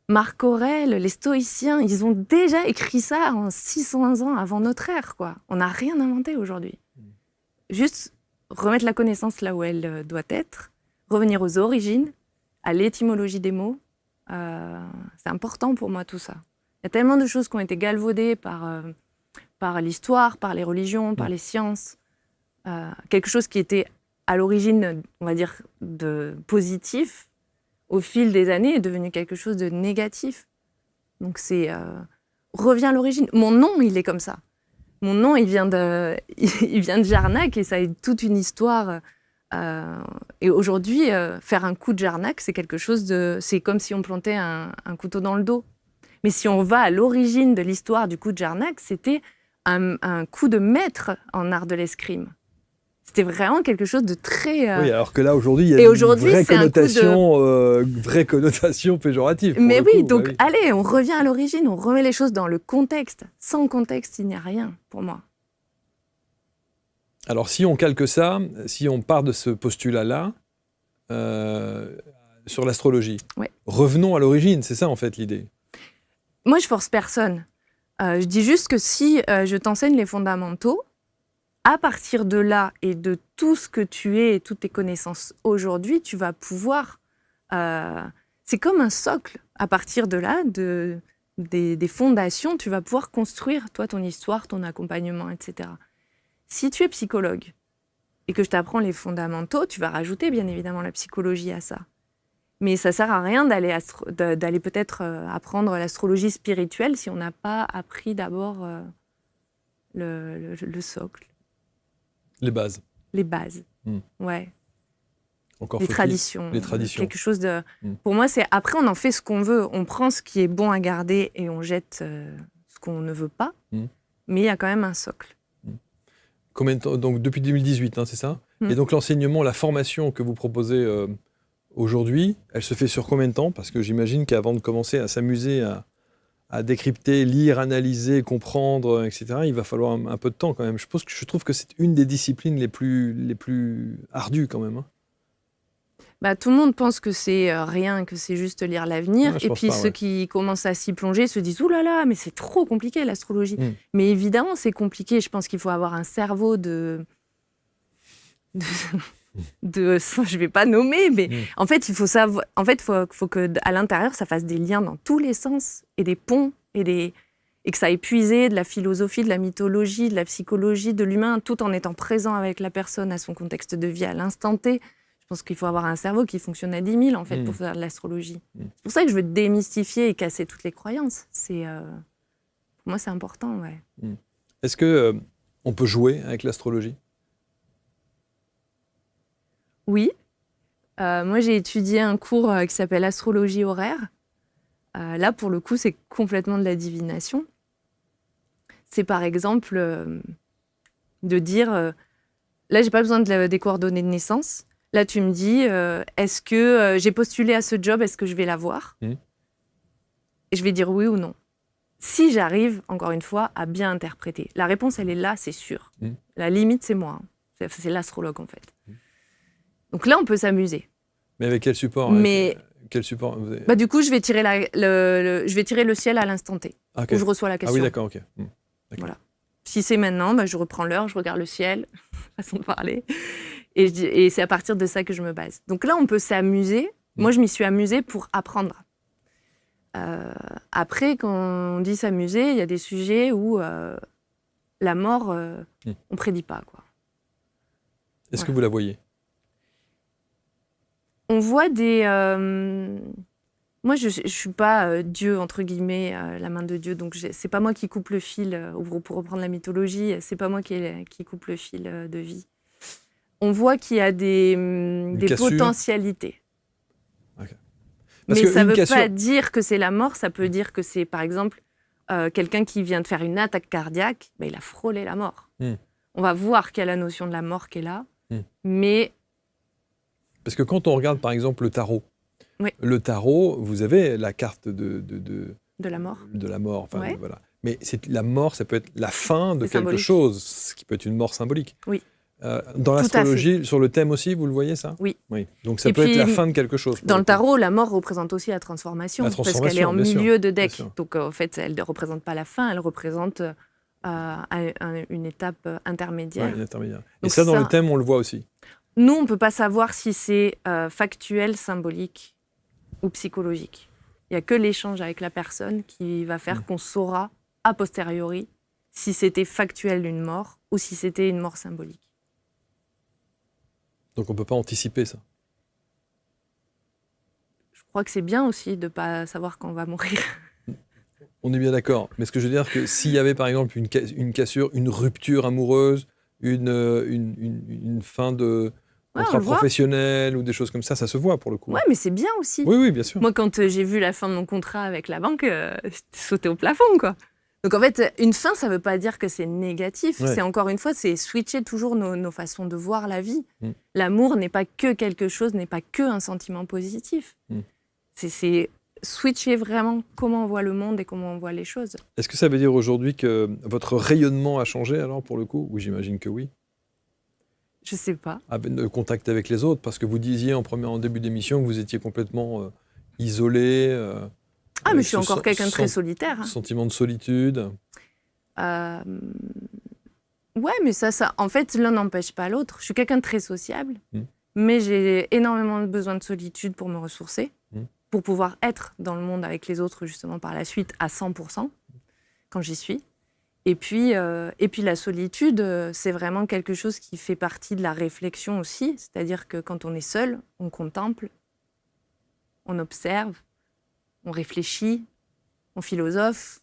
Marc Aurèle, les stoïciens, ils ont déjà écrit ça en 600 ans avant notre ère, quoi. On n'a rien inventé aujourd'hui. Juste remettre la connaissance là où elle doit être, revenir aux origines, à l'étymologie des mots, c'est important pour moi tout ça. Il y a tellement de choses qui ont été galvaudées par l'histoire, par les religions, par les sciences. Quelque chose qui était à l'origine, on va dire, de positif, au fil des années est devenu quelque chose de négatif. Donc reviens à l'origine. Mon nom, il est comme ça. Mon nom, il vient de Jarnac et ça a toute une histoire. Et aujourd'hui, faire un coup de Jarnac, c'est quelque chose c'est comme si on plantait un couteau dans le dos. Mais si on va à l'origine de l'histoire du coup de Jarnac, c'était un coup de maître en art de l'escrime. C'était vraiment quelque chose de très... Oui, alors que là, aujourd'hui, il y a une vraie connotation péjorative. Mais oui, donc allez, on revient à l'origine, on remet les choses dans le contexte. Sans contexte, il n'y a rien, pour moi. Alors, si on calque ça, si on part de ce postulat-là, sur l'astrologie, revenons à l'origine, c'est ça, en fait, l'idée. Moi, je force personne. Je dis juste que si je t'enseigne les fondamentaux, à partir de là et de tout ce que tu es et toutes tes connaissances aujourd'hui, tu vas pouvoir... c'est comme un socle. À partir de là, des fondations, tu vas pouvoir construire, toi, ton histoire, ton accompagnement, etc. Si tu es psychologue et que je t'apprends les fondamentaux, tu vas rajouter, bien évidemment, la psychologie à ça. Mais ça ne sert à rien d'aller peut-être apprendre l'astrologie spirituelle si on n'a pas appris d'abord le socle. Les bases. Les bases, ouais. Encore les traditions. Quelque chose de... Pour moi, c'est après, on en fait ce qu'on veut. On prend ce qui est bon à garder et on jette ce qu'on ne veut pas. Mais il y a quand même un socle. Combien de temps, donc depuis 2018, hein, c'est ça? Et donc l'enseignement, la formation que vous proposez aujourd'hui, elle se fait sur combien de temps? Parce que j'imagine qu'avant de commencer à s'amuser à décrypter, lire, analyser, comprendre, etc., il va falloir un peu de temps quand même. Je trouve que c'est une des disciplines les plus ardues quand même. Hein. Tout le monde pense que c'est rien, que c'est juste lire l'avenir. Et puis ceux qui commencent à s'y plonger se disent « Ouh là là, mais c'est trop compliqué l'astrologie ». Mais évidemment, c'est compliqué. Je pense qu'il faut avoir un cerveau de je ne vais pas nommer, mais en fait, il faut savoir. En fait, faut que à l'intérieur, ça fasse des liens dans tous les sens et des ponts et que ça ait puisé de la philosophie, de la mythologie, de la psychologie, de l'humain, tout en étant présent avec la personne à son contexte de vie à l'instant T. Je pense qu'il faut avoir un cerveau qui fonctionne à 10 000 en fait pour faire de l'astrologie. C'est pour ça que je veux démystifier et casser toutes les croyances. Pour moi, c'est important, ouais. Est-ce que on peut jouer avec l'astrologie? Oui. Moi, j'ai étudié un cours qui s'appelle Astrologie horaire. Là, pour le coup, c'est complètement de la divination. C'est par exemple de dire... là, j'ai pas besoin des coordonnées de naissance. Là, tu me dis, est-ce que j'ai postulé à ce job, est-ce que je vais l'avoir? Et je vais dire oui ou non. Si j'arrive, encore une fois, à bien interpréter. La réponse, elle est là, c'est sûr. La limite, c'est moi. Hein. C'est l'astrologue, en fait. Donc là, on peut s'amuser. Mais avec quel support? Quel support du coup, je vais tirer le ciel à l'instant T, où je reçois la question. Ah oui, d'accord, ok. Voilà. Si c'est maintenant, je reprends l'heure, je regarde le ciel, façon de parler, et c'est à partir de ça que je me base. Donc là, on peut s'amuser. Moi, je m'y suis amusée pour apprendre. Après, quand on dit s'amuser, il y a des sujets où la mort, on prédit pas, quoi. Est-ce que vous la voyez? On voit des... Moi, je ne suis pas Dieu, entre guillemets, la main de Dieu. Donc, c'est pas moi qui coupe le fil, pour reprendre la mythologie, c'est pas moi qui coupe le fil de vie. On voit qu'il y a des potentialités. Okay. Mais ça ne veut pas dire que c'est la mort, ça peut dire que c'est, par exemple, quelqu'un qui vient de faire une attaque cardiaque, il a frôlé la mort. On va voir qu'il y a la notion de la mort qui est là, mais... Parce que quand on regarde, par exemple, le tarot, le tarot, vous avez la carte de la mort. De la mort, enfin, voilà. Mais la mort, ça peut être la fin de quelque chose, ce qui peut être une mort symbolique. Oui. Dans l'astrologie, sur le thème aussi, vous le voyez, ça? Oui. Donc ça peut être la fin de quelque chose. Dans le tarot, la mort représente aussi la transformation. Parce qu'elle est en milieu de deck. Donc, en fait, elle ne représente pas la fin, elle représente une étape intermédiaire. Oui, intermédiaire. Et ça, dans le thème, on le voit aussi. Nous, on ne peut pas savoir si c'est factuel, symbolique ou psychologique. Il n'y a que l'échange avec la personne qui va faire qu'on saura, a posteriori, si c'était factuel une mort ou si c'était une mort symbolique. Donc on ne peut pas anticiper ça? Je crois que c'est bien aussi de ne pas savoir quand on va mourir. On est bien d'accord. Mais ce que je veux dire, que s'il y avait par exemple une cassure, une rupture amoureuse, une fin de... contrat professionnel ou des choses comme ça se voit pour le coup. Ouais, mais c'est bien aussi. Oui, bien sûr. Moi, quand j'ai vu la fin de mon contrat avec la banque, j'ai sauté au plafond, quoi. Donc en fait, une fin, ça ne veut pas dire que c'est négatif. Ouais. C'est encore une fois, c'est switcher toujours nos façons de voir la vie. L'amour n'est pas que quelque chose, n'est pas que un sentiment positif. C'est switcher vraiment comment on voit le monde et comment on voit les choses. Est-ce que ça veut dire aujourd'hui que votre rayonnement a changé alors pour le coup ? Oui, j'imagine que oui. Je ne sais pas. Le contact avec les autres, parce que vous disiez en début d'émission que vous étiez complètement isolé. Mais je suis encore quelqu'un de très solitaire. Sentiment de solitude. Ouais, mais ça, en fait, l'un n'empêche pas l'autre. Je suis quelqu'un de très sociable, mais j'ai énormément besoin de solitude pour me ressourcer, pour pouvoir être dans le monde avec les autres, justement, par la suite, à 100%, quand j'y suis. Et puis la solitude, c'est vraiment quelque chose qui fait partie de la réflexion aussi. C'est-à-dire que quand on est seul, on contemple, on observe, on réfléchit, on philosophe,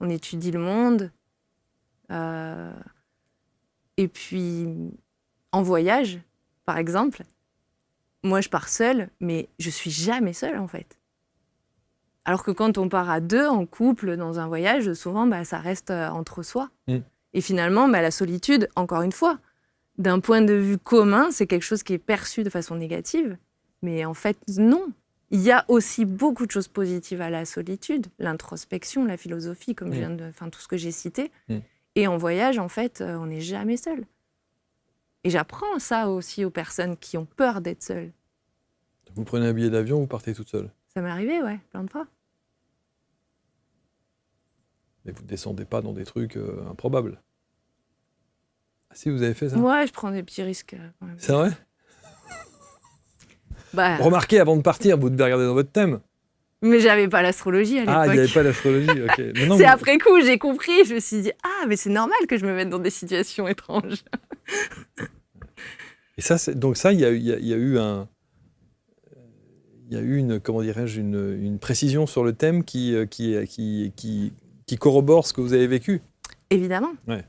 on étudie le monde. Et puis, en voyage, par exemple, moi, je pars seule, mais je suis jamais seule, en fait. Alors que quand on part à deux, en couple, dans un voyage, souvent, ça reste entre soi. Et finalement, la solitude, encore une fois, d'un point de vue commun, c'est quelque chose qui est perçu de façon négative. Mais en fait, non. Il y a aussi beaucoup de choses positives à la solitude. L'introspection, la philosophie, comme tout ce que j'ai cité. Et en voyage, en fait, on n'est jamais seul. Et j'apprends ça aussi aux personnes qui ont peur d'être seules. Vous prenez un billet d'avion, vous partez toute seule ? Ça m'est arrivé, ouais, plein de fois. Mais vous ne descendez pas dans des trucs improbables. Ah si, vous avez fait ça ? Ouais, je prends des petits risques. Quand même. C'est vrai ? Remarquez, avant de partir, vous devez regarder dans votre thème. Mais j'avais pas l'astrologie à l'époque. Ah, il n'y avait pas l'astrologie, ok. Maintenant, c'est après coup, j'ai compris. Je me suis dit, mais c'est normal que je me mette dans des situations étranges. Et ça, donc ça, il y a eu une précision sur le thème qui corrobore ce que vous avez vécu. Évidemment. Ouais.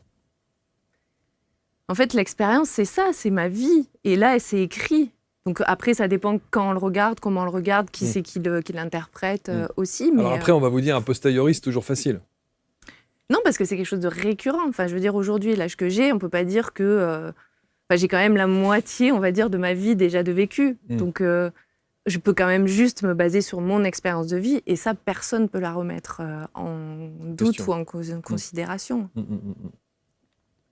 En fait, l'expérience, c'est ça, c'est ma vie. Et là, c'est écrit. Donc après, ça dépend quand on le regarde, comment on le regarde, qui c'est qui l'interprète aussi. Mais alors après, on va vous dire, a posteriori, c'est toujours facile. Non, parce que c'est quelque chose de récurrent. Enfin, je veux dire, aujourd'hui, l'âge que j'ai, on ne peut pas dire que... j'ai quand même la moitié, on va dire, de ma vie déjà de vécu. Donc, je peux quand même juste me baser sur mon expérience de vie. Et ça, personne ne peut la remettre en doute ou en considération.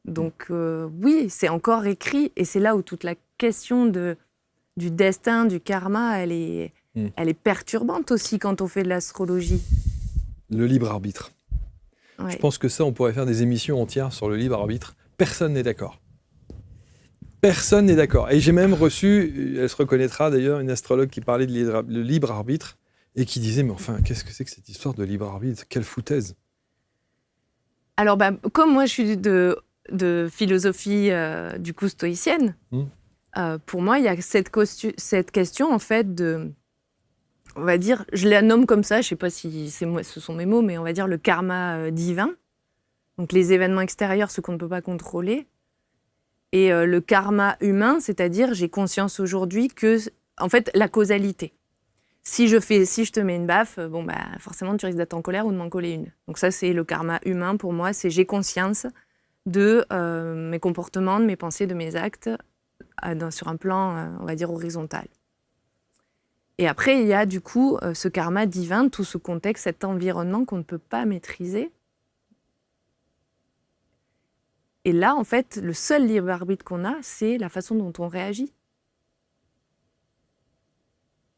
Donc, oui, c'est encore écrit. Et c'est là où toute la question du destin, du karma, elle est perturbante aussi quand on fait de l'astrologie. Le libre arbitre. Ouais. Je pense que ça, on pourrait faire des émissions entières sur le libre arbitre. Personne n'est d'accord. Personne n'est d'accord. Et j'ai même reçu, elle se reconnaîtra d'ailleurs, une astrologue qui parlait de libre arbitre et qui disait, mais enfin, qu'est-ce que c'est que cette histoire de libre arbitre ? Quelle foutaise ! Alors, comme moi, je suis de philosophie du coup stoïcienne, pour moi, il y a cette question, en fait, on va dire, je la nomme comme ça, je ne sais pas si ce sont mes mots, mais on va dire le karma divin. Donc, les événements extérieurs, ce qu'on ne peut pas contrôler. Et le karma humain, c'est-à-dire, j'ai conscience aujourd'hui que, en fait, la causalité. Si je te mets une baffe, forcément, tu risques d'être en colère ou de m'en coller une. Donc ça, c'est le karma humain pour moi, c'est j'ai conscience de mes comportements, de mes pensées, de mes actes sur un plan, on va dire, horizontal. Et après, il y a du coup ce karma divin, tout ce contexte, cet environnement qu'on ne peut pas maîtriser. Et là, en fait, le seul libre arbitre qu'on a, c'est la façon dont on réagit.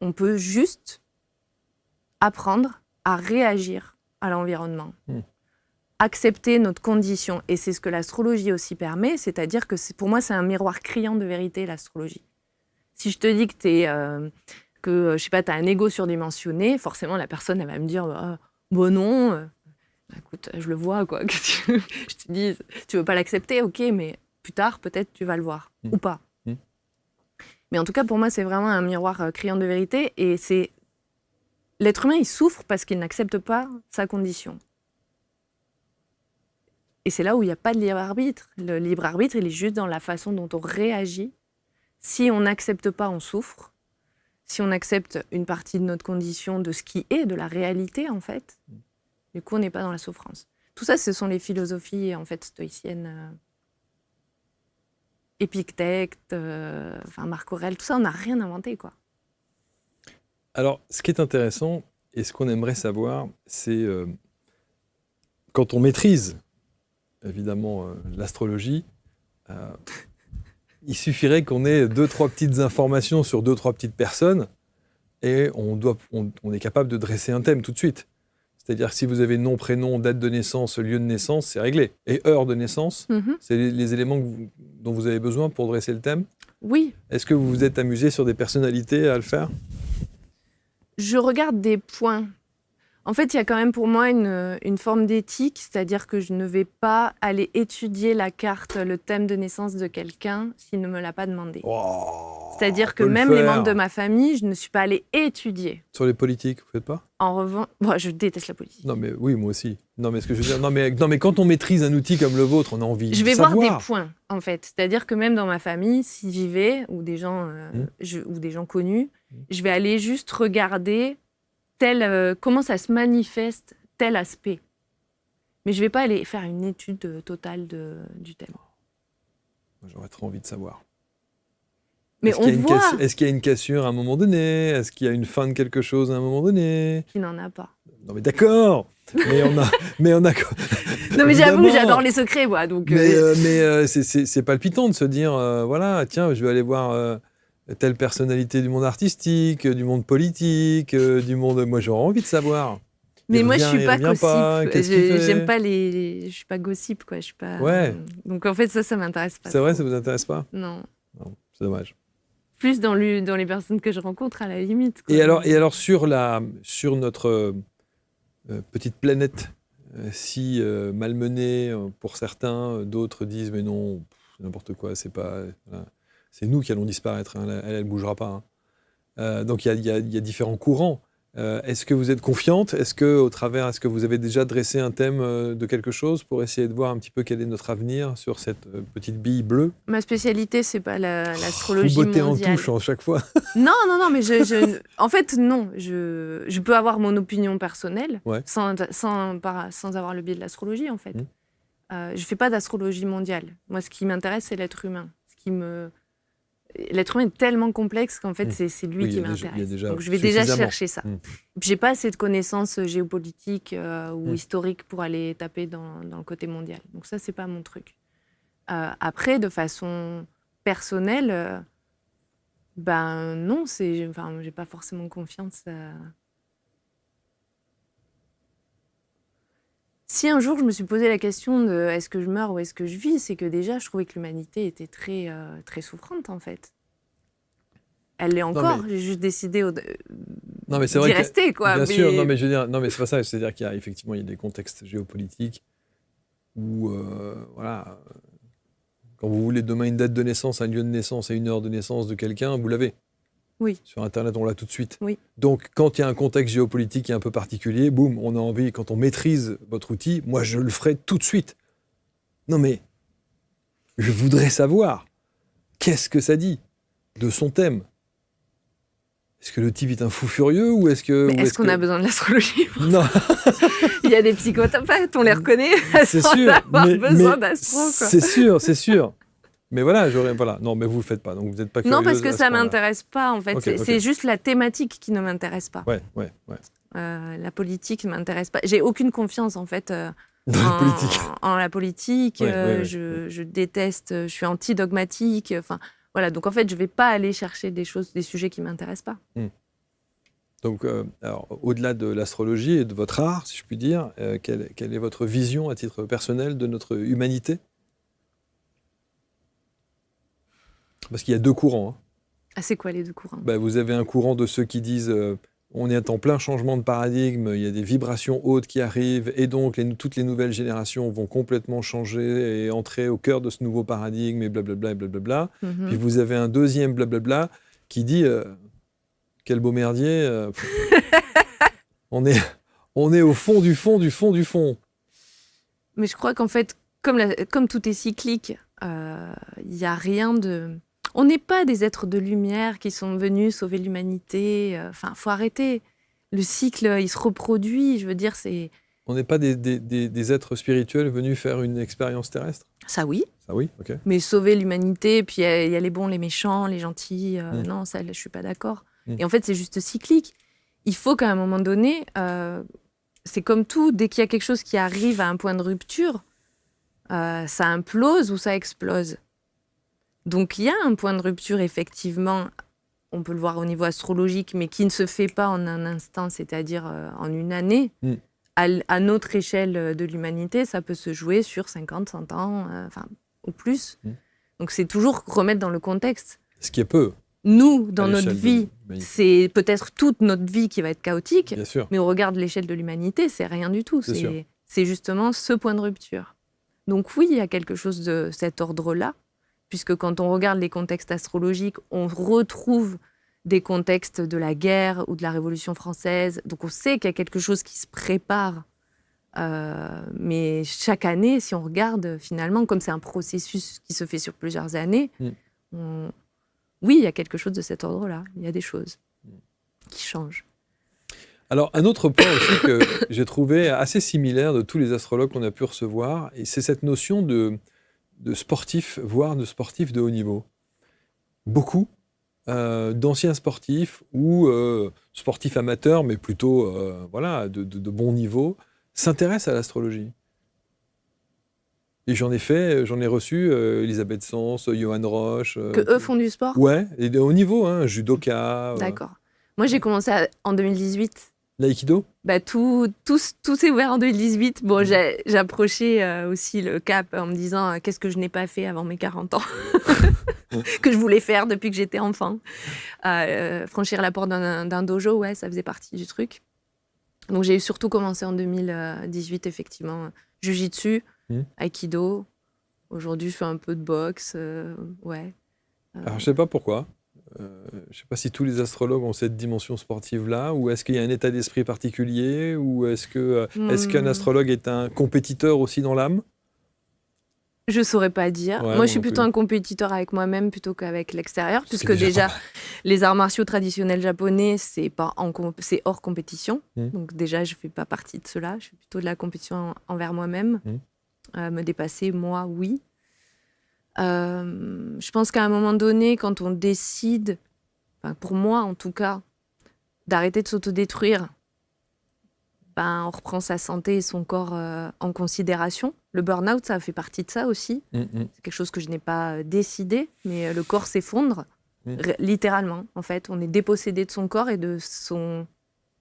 On peut juste apprendre à réagir à l'environnement, accepter notre condition. Et c'est ce que l'astrologie aussi permet, c'est-à-dire que pour moi, c'est un miroir criant de vérité, l'astrologie. Si je te dis que je sais pas, tu as un ego surdimensionné, forcément, la personne, elle va me dire non, écoute, je le vois, quoi. Je te dis, tu veux pas l'accepter, ok, mais plus tard, peut-être, tu vas le voir, ou pas. Mais en tout cas, pour moi, c'est vraiment un miroir criant de vérité. Et c'est... L'être humain, il souffre parce qu'il n'accepte pas sa condition. Et c'est là où il n'y a pas de libre arbitre. Le libre arbitre, il est juste dans la façon dont on réagit. Si on n'accepte pas, on souffre. Si on accepte une partie de notre condition, de ce qui est, de la réalité, en fait, du coup, on n'est pas dans la souffrance. Tout ça, ce sont les philosophies en fait stoïciennes, Épictète, Marc Aurèle, tout ça, on n'a rien inventé, quoi. Alors, ce qui est intéressant et ce qu'on aimerait savoir, c'est quand on maîtrise évidemment l'astrologie, il suffirait qu'on ait 2-3 petites informations sur 2-3 petites personnes et on est capable de dresser un thème tout de suite. C'est-à-dire que si vous avez nom, prénom, date de naissance, lieu de naissance, c'est réglé. Et heure de naissance, c'est les éléments dont vous avez besoin pour dresser le thème ? Oui. Est-ce que vous vous êtes amusé sur des personnalités à le faire ? Je regarde des points. En fait, il y a quand même pour moi une forme d'éthique, c'est-à-dire que je ne vais pas aller étudier la carte, le thème de naissance de quelqu'un s'il ne me l'a pas demandé. C'est-à-dire que même les membres de ma famille, je ne suis pas allée étudier. Sur les politiques, vous ne faites pas ? En revanche, je déteste la politique. Non, mais oui, moi aussi. Non, mais ce que je veux dire, non, mais quand on maîtrise un outil comme le vôtre, on a envie de savoir. Je vais voir des points, en fait. C'est-à-dire que même dans ma famille, si j'y vais, ou des gens connus, je vais aller juste regarder comment ça se manifeste tel aspect. Mais je ne vais pas aller faire une étude totale du thème. J'aurais trop envie de savoir. Mais est-ce qu'il y a une cassure à un moment donné ? Est-ce qu'il y a une fin de quelque chose à un moment donné ? Qui n'en a pas. Non mais d'accord. Mais on a. Non mais j'avoue, j'adore les secrets, moi. Donc. Mais c'est palpitant de se dire voilà, tiens, je vais aller voir telle personnalité du monde artistique, du monde politique, du monde. Moi, j'aurais envie de savoir. Mais moi, je suis pas gossip. J'aime pas je suis pas gossip, quoi. Je suis pas. Ouais. Donc en fait, ça m'intéresse pas. C'est vrai, ça vous intéresse pas ? Non. C'est dommage. Plus dans les personnes que je rencontre, à la limite, quoi. Et alors sur notre petite planète, si malmenée pour certains, d'autres disent mais non, n'importe quoi, c'est pas. Voilà. C'est nous qui allons disparaître, hein, elle bougera pas. Hein. Donc il y a différents courants. Est-ce que vous êtes confiante ? Est-ce que vous avez déjà dressé un thème de quelque chose pour essayer de voir un petit peu quel est notre avenir sur cette petite bille bleue ? Ma spécialité, c'est pas l'astrologie vous bottez mondiale. en touche à chaque fois. Non, mais en fait, non. Je peux avoir mon opinion personnelle sans avoir le biais de l'astrologie, en fait. Je fais pas d'astrologie mondiale. Moi, ce qui m'intéresse, c'est l'être humain. L'être humain est tellement complexe qu'en fait, c'est lui qui m'intéresse. Donc, je vais déjà chercher ça. J'ai pas assez de connaissances géopolitiques ou historiques pour aller taper dans le côté mondial. Donc ça, c'est pas mon truc. Après, de façon personnelle, non, j'ai pas forcément confiance. Si un jour je me suis posé la question de est-ce que je meurs ou est-ce que je vis, c'est que déjà je trouvais que l'humanité était très, très souffrante en fait. Elle l'est encore, j'ai juste décidé d'y rester, quoi. Bien sûr, non mais je veux dire, non mais c'est pas ça, c'est-à-dire qu'il y a effectivement des contextes géopolitiques où voilà, quand vous voulez demain une date de naissance, un lieu de naissance et une heure de naissance de quelqu'un, vous l'avez. Oui. Sur Internet, on l'a tout de suite. Oui. Donc, quand il y a un contexte géopolitique qui est un peu particulier, boum, on a envie, quand on maîtrise votre outil, moi, je le ferai tout de suite. Non, mais je voudrais savoir, qu'est-ce que ça dit de son thème ? Est-ce que le type est un fou furieux ou est-ce qu'on a besoin de l'astrologie ? Non. Il y a des psychopathes, on les reconnaît. C'est sûr. Besoin d'astro, quoi. C'est sûr. Mais voilà, non, mais vous le faites pas, donc vous n'êtes pas curieuse. Non, parce que ça m'intéresse pas, en fait. Okay. C'est juste la thématique qui ne m'intéresse pas. Ouais. La politique ne m'intéresse pas. J'ai aucune confiance, en fait, en la politique. Je déteste, je suis anti-dogmatique. Enfin, voilà, donc en fait, je vais pas aller chercher des sujets qui m'intéressent pas. Donc, alors, au-delà de l'astrologie et de votre art, si je puis dire, quelle est votre vision à titre personnel de notre humanité ? Parce qu'il y a deux courants. Hein. Ah, c'est quoi les deux courants ? Vous avez un courant de ceux qui disent on est en plein changement de paradigme, il y a des vibrations hautes qui arrivent, et donc toutes les nouvelles générations vont complètement changer et entrer au cœur de ce nouveau paradigme, et blablabla, et blablabla. Puis vous avez un deuxième blablabla qui dit quel beau merdier, on est au fond du fond du fond du fond. Mais je crois qu'en fait, comme tout est cyclique, il n'y a rien de... On n'est pas des êtres de lumière qui sont venus sauver l'humanité. Faut arrêter. Le cycle, il se reproduit. Je veux dire, On n'est pas des êtres spirituels venus faire une expérience terrestre? Ça oui. Ça oui, ok. Mais sauver l'humanité, puis il y a les bons, les méchants, les gentils, non, ça, là, je ne suis pas d'accord. Et en fait, c'est juste cyclique. Il faut qu'à un moment donné, c'est comme tout, dès qu'il y a quelque chose qui arrive à un point de rupture, ça implose ou ça explose. Donc il y a un point de rupture, effectivement, on peut le voir au niveau astrologique, mais qui ne se fait pas en un instant, c'est-à-dire en une année. À notre échelle de l'humanité, ça peut se jouer sur 50, 100 ans, ou plus. Donc c'est toujours remettre dans le contexte. Ce qui est peu. Nous, dans notre vie, c'est peut-être toute notre vie qui va être chaotique, bien sûr. Mais au regard de l'échelle de l'humanité, c'est rien du tout. C'est justement ce point de rupture. Donc oui, il y a quelque chose de cet ordre-là, puisque quand on regarde les contextes astrologiques, on retrouve des contextes de la guerre ou de la Révolution française. Donc on sait qu'il y a quelque chose qui se prépare. Mais chaque année, si on regarde finalement, comme c'est un processus qui se fait sur plusieurs années, oui, il y a quelque chose de cet ordre-là. Il y a des choses qui changent. Alors, un autre point aussi que j'ai trouvé assez similaire de tous les astrologues qu'on a pu recevoir, et c'est cette notion de sportif, voire de sportif de haut niveau. Beaucoup d'anciens sportifs ou sportifs amateurs, mais plutôt de bon niveau, s'intéressent à l'astrologie. Et j'en ai reçu Elisabeth Sens, Johan Roche. Que eux font du sport ? Ouais, et de haut niveau, judoka. D'accord. Moi, j'ai commencé en 2018. L'aïkido ? Tout s'est ouvert en 2018. Bon, j'approchais aussi le cap en me disant qu'est-ce que je n'ai pas fait avant mes 40 ans que je voulais faire depuis que j'étais enfant. Franchir la porte d'un dojo, ouais, ça faisait partie du truc. Donc j'ai surtout commencé en 2018, effectivement. Jiu-jitsu, aïkido. Aujourd'hui, je fais un peu de boxe. Ouais. Alors, je ne sais pas pourquoi. Je ne sais pas si tous les astrologues ont cette dimension sportive-là, ou est-ce qu'il y a un état d'esprit particulier, ou est-ce qu'un astrologue est un compétiteur aussi dans l'âme ? Je ne saurais pas dire. Ouais, moi, je suis plutôt un compétiteur avec moi-même plutôt qu'avec l'extérieur, puisque déjà, les arts martiaux traditionnels japonais, c'est hors compétition. Donc déjà, je ne fais pas partie de cela. Je fais plutôt de la compétition envers moi-même. Me dépasser, moi, oui. Je pense qu'à un moment donné, quand on décide, pour moi en tout cas, d'arrêter de s'autodétruire, on reprend sa santé et son corps en considération. Le burn-out, ça fait partie de ça aussi. C'est quelque chose que je n'ai pas décidé, mais le corps s'effondre, littéralement. En fait, on est dépossédé de son corps et de son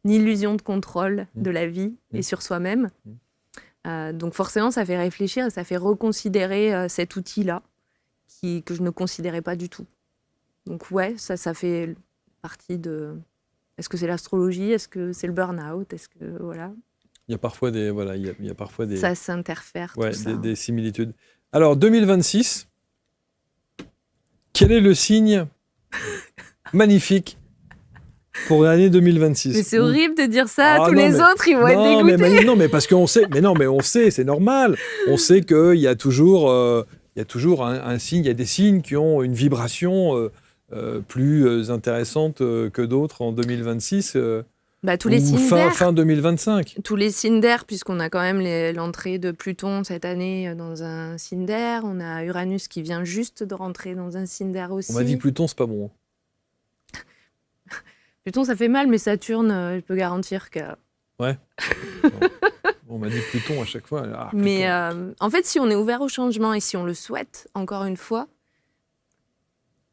illusion de contrôle de la vie et sur soi-même. Donc forcément, ça fait réfléchir et ça fait reconsidérer cet outil-là que je ne considérais pas du tout. Donc ouais, ça fait partie de... Est-ce que c'est l'astrologie ? Est-ce que c'est le burn-out ? Est-ce que voilà. Il y a parfois des ça s'interfère, ouais, tout ça. Des similitudes. Alors 2026, quel est le signe magnifique pour l'année 2026 ? Mais c'est horrible de dire ça. Tous les autres, ils vont être dégoûtés. Non, mais parce qu'on sait. Mais non, mais on sait, c'est normal. On sait qu'il y a toujours un signe. Il y a des signes qui ont une vibration plus intéressante que d'autres en 2026. Tous les signes d'air. Fin 2025. Tous les signes d'air, puisqu'on a quand même l'entrée de Pluton cette année dans un signe d'air. On a Uranus qui vient juste de rentrer dans un signe d'air aussi. On m'a dit Pluton, c'est pas bon. Pluton, ça fait mal, mais Saturne, je peux garantir que... Ouais. On m'a dit Pluton à chaque fois. Mais en fait, si on est ouvert au changement et si on le souhaite, encore une fois,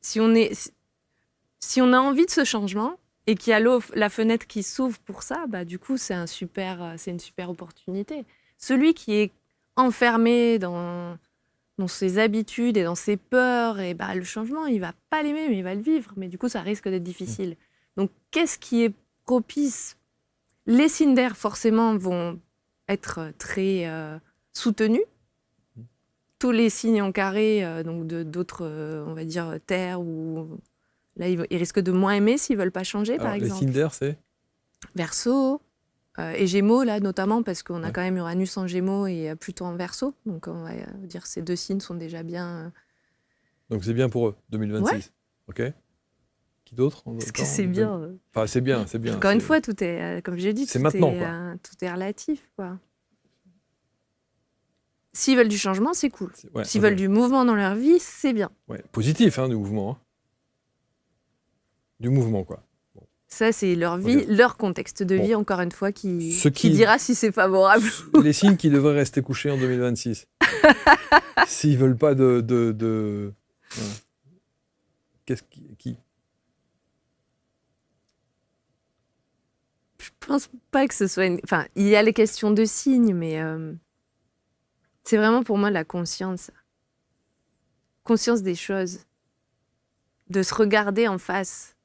si on a envie de ce changement et qu'il y a la fenêtre qui s'ouvre pour ça, du coup, c'est une super opportunité. Celui qui est enfermé dans ses habitudes et dans ses peurs, et le changement, il ne va pas l'aimer, mais il va le vivre. Mais du coup, ça risque d'être difficile. Donc, qu'est-ce qui est propice ? Les signes d'air, forcément, vont être très soutenus. Tous les signes en carré, donc d'autres, on va dire, terre, ou là, ils risquent de moins aimer s'ils ne veulent pas changer, par exemple. Les signes d'air, c'est Verseau et Gémeaux, là, notamment, parce qu'on a quand même Uranus en Gémeaux et Pluton en Verseau. Donc, on va dire que ces deux signes sont déjà bien... Donc, c'est bien pour eux, 2026. Ouais. OK. Qui d'autre ? Est-ce que c'est bien Enfin, c'est bien. Encore une fois, tout est, comme j'ai dit, c'est maintenant, quoi. Tout est relatif, quoi. S'ils veulent du changement, c'est cool. S'ils veulent du mouvement dans leur vie, c'est bien. Ouais, positif, du mouvement. Hein. Du mouvement, quoi. Bon. Ça, c'est leur vie, leur contexte de vie, encore une fois, qui dira si c'est favorable. Les signes qui devraient rester couchés en 2026. S'ils ne veulent pas de... Voilà. Qui Je pense pas que ce soit Enfin, il y a les questions de signes, mais c'est vraiment pour moi la conscience. Conscience des choses. De se regarder en face.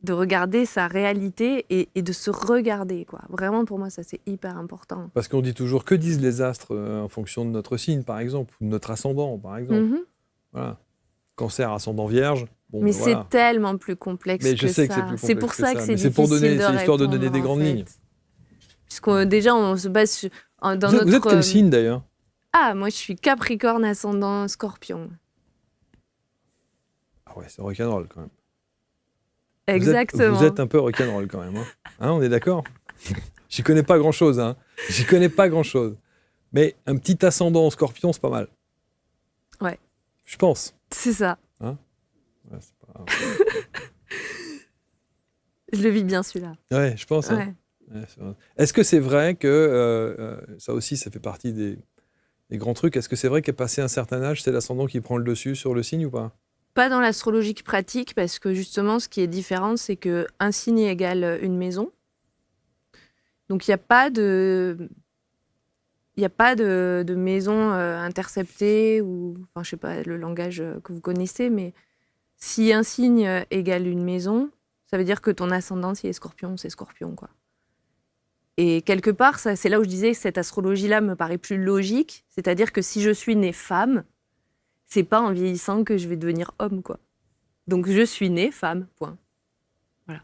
De regarder sa réalité et de se regarder, quoi. Vraiment, pour moi, ça, c'est hyper important. Parce qu'on dit toujours, que disent les astres en fonction de notre signe, par exemple, ou de notre ascendant, par exemple. Voilà. Cancer, ascendant vierge. Bon, mais c'est tellement plus complexe mais je que sais ça. Que c'est plus complexe c'est pour ça que c'est difficile c'est histoire de donner des grandes lignes. Puisque déjà, on se base sur... Vous êtes quel signe, d'ailleurs ? Ah, moi, je suis Capricorne, ascendant Scorpion. Ah ouais, c'est rock'n'roll, quand même. Exactement. Vous êtes un peu rock'n'roll, quand même. On est d'accord ? J'y connais pas grand-chose. J'y connais pas grand-chose. Mais un petit ascendant Scorpion, c'est pas mal. Ouais. Je pense. C'est ça. Ouais, c'est pas... Je le vis bien, celui-là. Ouais, je pense. Ouais, est-ce que c'est vrai que, ça aussi, ça fait partie des grands trucs, est-ce que c'est vrai qu'à passer un certain âge, c'est l'ascendant qui prend le dessus sur le signe ou pas ? Pas dans l'astrologie pratique, parce que justement, ce qui est différent, c'est qu'un signe égale une maison. Donc, il n'y a pas de maison interceptée, ou, enfin, je sais pas le langage que vous connaissez, mais si un signe égale une maison, ça veut dire que ton ascendant, s'il est Scorpion, c'est Scorpion, quoi. Et quelque part, c'est là où je disais que cette astrologie-là me paraît plus logique, c'est-à-dire que si je suis née femme, c'est pas en vieillissant que je vais devenir homme, quoi. Donc je suis née femme, point. Voilà.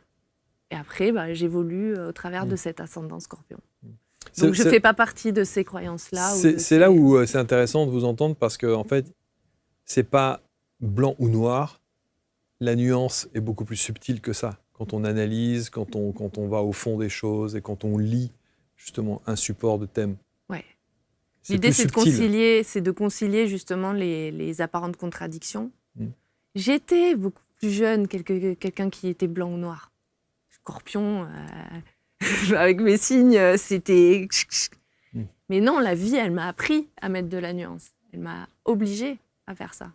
Et après, j'évolue au travers de cet ascendant Scorpion. Donc je fais pas partie de ces croyances-là. C'est là où c'est intéressant de vous entendre, parce que en fait, c'est pas blanc ou noir. La nuance est beaucoup plus subtile que ça. Quand on analyse, quand on va au fond des choses et quand on lit justement un support de thème. Ouais. L'idée, c'est de concilier justement les apparentes contradictions. J'étais beaucoup plus jeune, quelqu'un qui était blanc ou noir. Scorpion, avec mes signes, c'était... Mais non, la vie, elle m'a appris à mettre de la nuance. Elle m'a obligée à faire ça.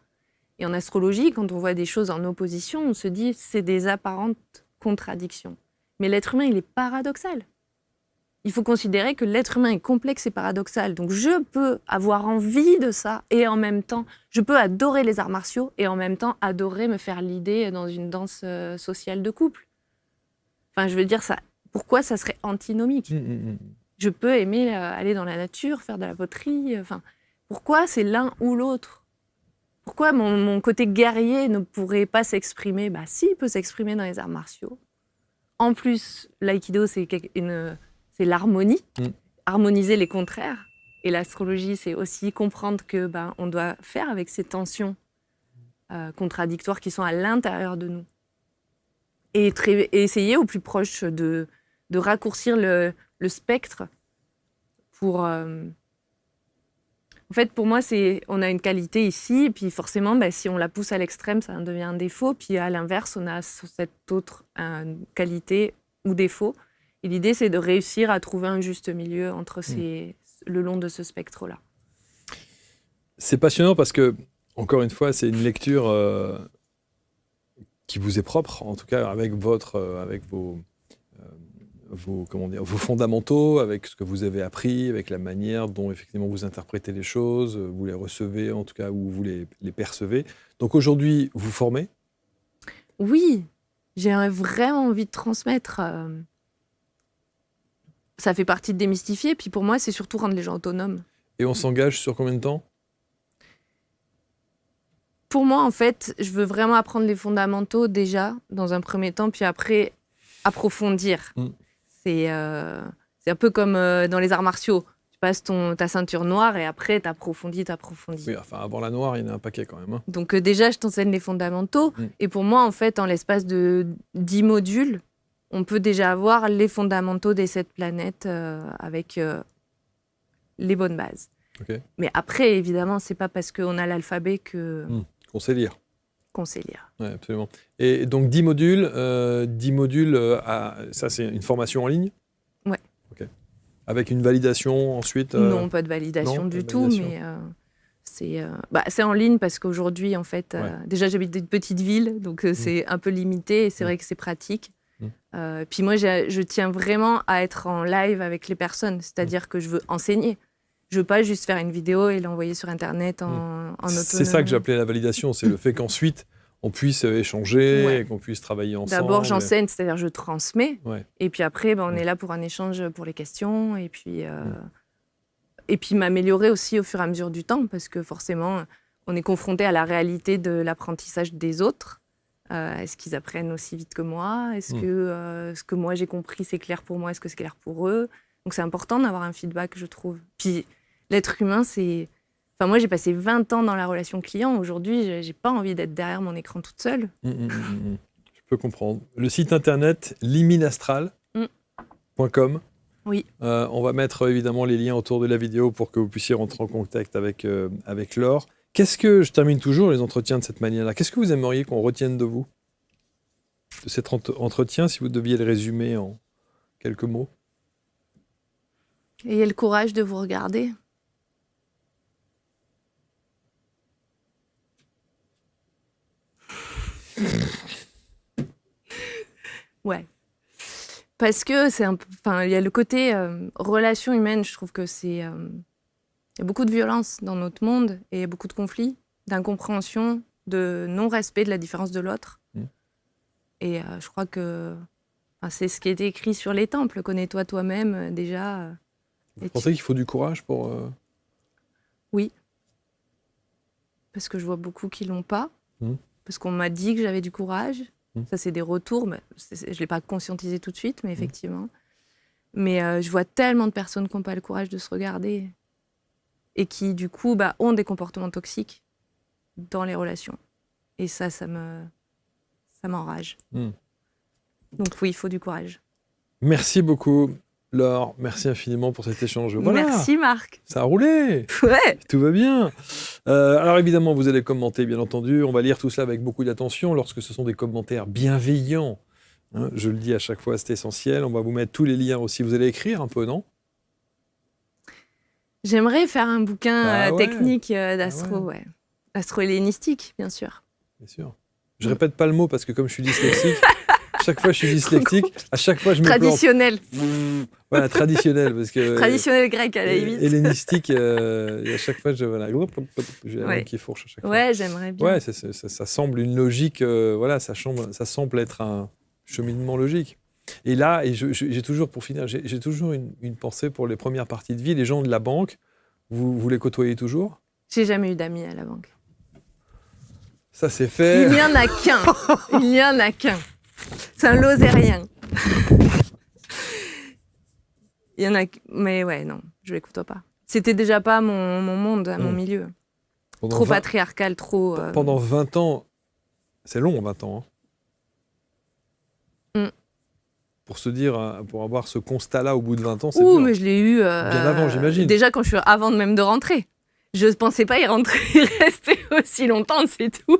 Et en astrologie, quand on voit des choses en opposition, on se dit c'est des apparentes contradictions. Mais l'être humain, il est paradoxal. Il faut considérer que l'être humain est complexe et paradoxal. Donc je peux avoir envie de ça et en même temps, je peux adorer les arts martiaux et en même temps adorer me faire l'idée dans une danse sociale de couple. Enfin, je veux dire, ça, pourquoi ça serait antinomique ? Je peux aimer aller dans la nature, faire de la poterie. Enfin, pourquoi c'est l'un ou l'autre ? Pourquoi mon côté guerrier ne pourrait pas s'exprimer ? Si, il peut s'exprimer dans les arts martiaux. En plus, l'aïkido, c'est l'harmonie, harmoniser les contraires. Et l'astrologie, c'est aussi comprendre que on doit faire avec ces tensions contradictoires qui sont à l'intérieur de nous. Et essayer au plus proche de raccourcir le spectre pour... En fait, pour moi, on a une qualité ici, et puis forcément, si on la pousse à l'extrême, ça devient un défaut. Puis à l'inverse, on a cette autre qualité ou défaut. Et l'idée, c'est de réussir à trouver un juste milieu entre le long de ce spectre-là. C'est passionnant parce que, encore une fois, c'est une lecture qui vous est propre, en tout cas avec vos fondamentaux, avec ce que vous avez appris, avec la manière dont effectivement vous interprétez les choses, vous les recevez, en tout cas, ou vous les percevez. Donc aujourd'hui, vous formez ? Oui, j'ai vraiment envie de transmettre. Ça fait partie de démystifier, puis pour moi, c'est surtout rendre les gens autonomes. Et on s'engage sur combien de temps ? Pour moi, en fait, je veux vraiment apprendre les fondamentaux déjà, dans un premier temps, puis après, approfondir. C'est un peu comme dans les arts martiaux. Tu passes ta ceinture noire et après, t'approfondis. Oui, enfin, avant la noire, il y en a un paquet quand même. Donc déjà, je t'enseigne les fondamentaux. Et pour moi, en fait, en l'espace de 10 modules, on peut déjà avoir les fondamentaux des 7 planètes avec les bonnes bases. Okay. Mais après, évidemment, c'est pas parce qu'on a l'alphabet qu'on sait lire. Qu'on sait lire. Oui, absolument. Et donc 10 modules, ça c'est une formation en ligne ? Ouais. Okay. Avec une validation ensuite Non, pas de validation du tout, mais c'est en ligne parce qu'aujourd'hui, en fait, déjà j'habite une petite ville, donc c'est un peu limité et c'est vrai que c'est pratique. Puis moi, je tiens vraiment à être en live avec les personnes, c'est-à-dire que je veux enseigner. Je veux pas juste faire une vidéo et l'envoyer sur Internet en autonomie. C'est ça que j'appelais la validation, c'est le fait qu'ensuite, on puisse échanger, et qu'on puisse travailler ensemble. D'abord, j'enseigne, c'est-à-dire je transmets. Et puis après, on est là pour un échange pour les questions. Et puis m'améliorer aussi au fur et à mesure du temps, parce que forcément, on est confronté à la réalité de l'apprentissage des autres. Est-ce qu'ils apprennent aussi vite que moi ? Est-ce que ce que moi j'ai compris, c'est clair pour moi ? Est-ce que c'est clair pour eux ? Donc c'est important d'avoir un feedback, je trouve. Puis l'être humain, c'est... Enfin, moi, j'ai passé 20 ans dans la relation client. Aujourd'hui, j'ai pas envie d'être derrière mon écran toute seule. Je peux comprendre. Le site internet liminastral.com. Oui. On va mettre évidemment les liens autour de la vidéo pour que vous puissiez rentrer en contact avec Laure. Qu'est-ce que, je termine toujours les entretiens de cette manière-là, qu'est-ce que vous aimeriez qu'on retienne de vous ? De cet entretien, si vous deviez le résumer en quelques mots ? Ayez le courage de vous regarder. Ouais. Parce que c'est il y a le côté relation humaine, je trouve que il y a beaucoup de violence dans notre monde et beaucoup de conflits, d'incompréhension, de non-respect de la différence de l'autre. Et je crois que c'est ce qui est écrit sur les temples. Connais-toi toi-même déjà. Vous pensez qu'il faut du courage pour... Oui. Parce que je vois beaucoup qui l'ont pas. Parce qu'on m'a dit que j'avais du courage. Ça, c'est des retours. Mais je ne l'ai pas conscientisé tout de suite, mais effectivement. Mais je vois tellement de personnes qui n'ont pas le courage de se regarder et qui, du coup, ont des comportements toxiques dans les relations. Et ça m'enrage. Donc oui, il faut du courage. Merci beaucoup, Laure. Merci infiniment pour cet échange. Voilà. Merci, Marc. Ça a roulé. Ouais. Tout va bien. Alors évidemment, vous allez commenter, bien entendu. On va lire tout cela avec beaucoup d'attention lorsque ce sont des commentaires bienveillants. Hein, je le dis à chaque fois, c'est essentiel. On va vous mettre tous les liens aussi. Vous allez écrire un peu, non ? J'aimerais faire un bouquin technique d'astro, astro-hellénistique, bien sûr. Bien sûr. Je répète pas le mot parce que comme je suis dyslexique, chaque fois je suis dyslexique, à chaque fois je me traditionnel. Plante. Voilà, traditionnel parce que traditionnel grec à la limite. Hellénistique, à chaque fois j'ai la langue qui fourche à chaque fois. Ouais, j'aimerais bien. Ouais, ça semble une logique. Ça semble être un cheminement logique. Et là, j'ai toujours, pour finir, j'ai toujours une pensée pour les premières parties de vie. Les gens de la banque, vous les côtoyez toujours ? J'ai jamais eu d'amis à la banque. Ça, c'est fait. Il n'y en a qu'un. Il n'y en a qu'un. C'est un Lozérien. Il y en a... Mais ouais, non, je les côtoie pas. C'était déjà pas mon monde, mon milieu. Trop patriarcal, trop... Pendant 20 ans, c'est long, 20 ans. Pour se dire, pour avoir ce constat-là au bout de 20 ans, c'est dur. Mais je l'ai eu... bien avant, j'imagine. Déjà avant même de rentrer. Je ne pensais pas y rester aussi longtemps, c'est tout.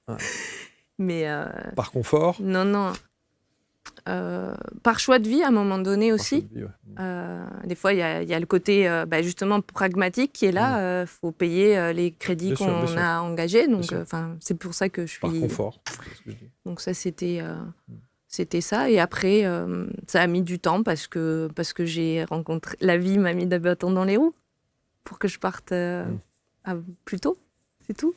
Ouais. Mais par confort ? Non. Par choix de vie, à un moment donné aussi. Vie, des fois, il y a le côté justement pragmatique qui est là. Faut payer les crédits qu'on a engagés. Donc, c'est pour ça que je suis... Par confort, c'est ce que je dis. Donc ça, c'était ça. Et après, ça a mis du temps parce que j'ai rencontré... La vie m'a mis des bâtons dans les roues pour que je parte plus tôt. C'est tout.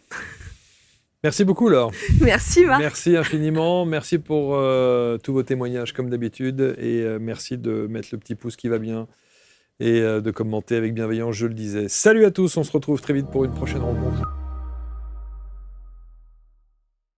Merci beaucoup, Laure. Merci, Marc. Merci infiniment. Merci pour tous vos témoignages, comme d'habitude. Et merci de mettre le petit pouce qui va bien et de commenter avec bienveillance, je le disais. Salut à tous, on se retrouve très vite pour une prochaine rencontre.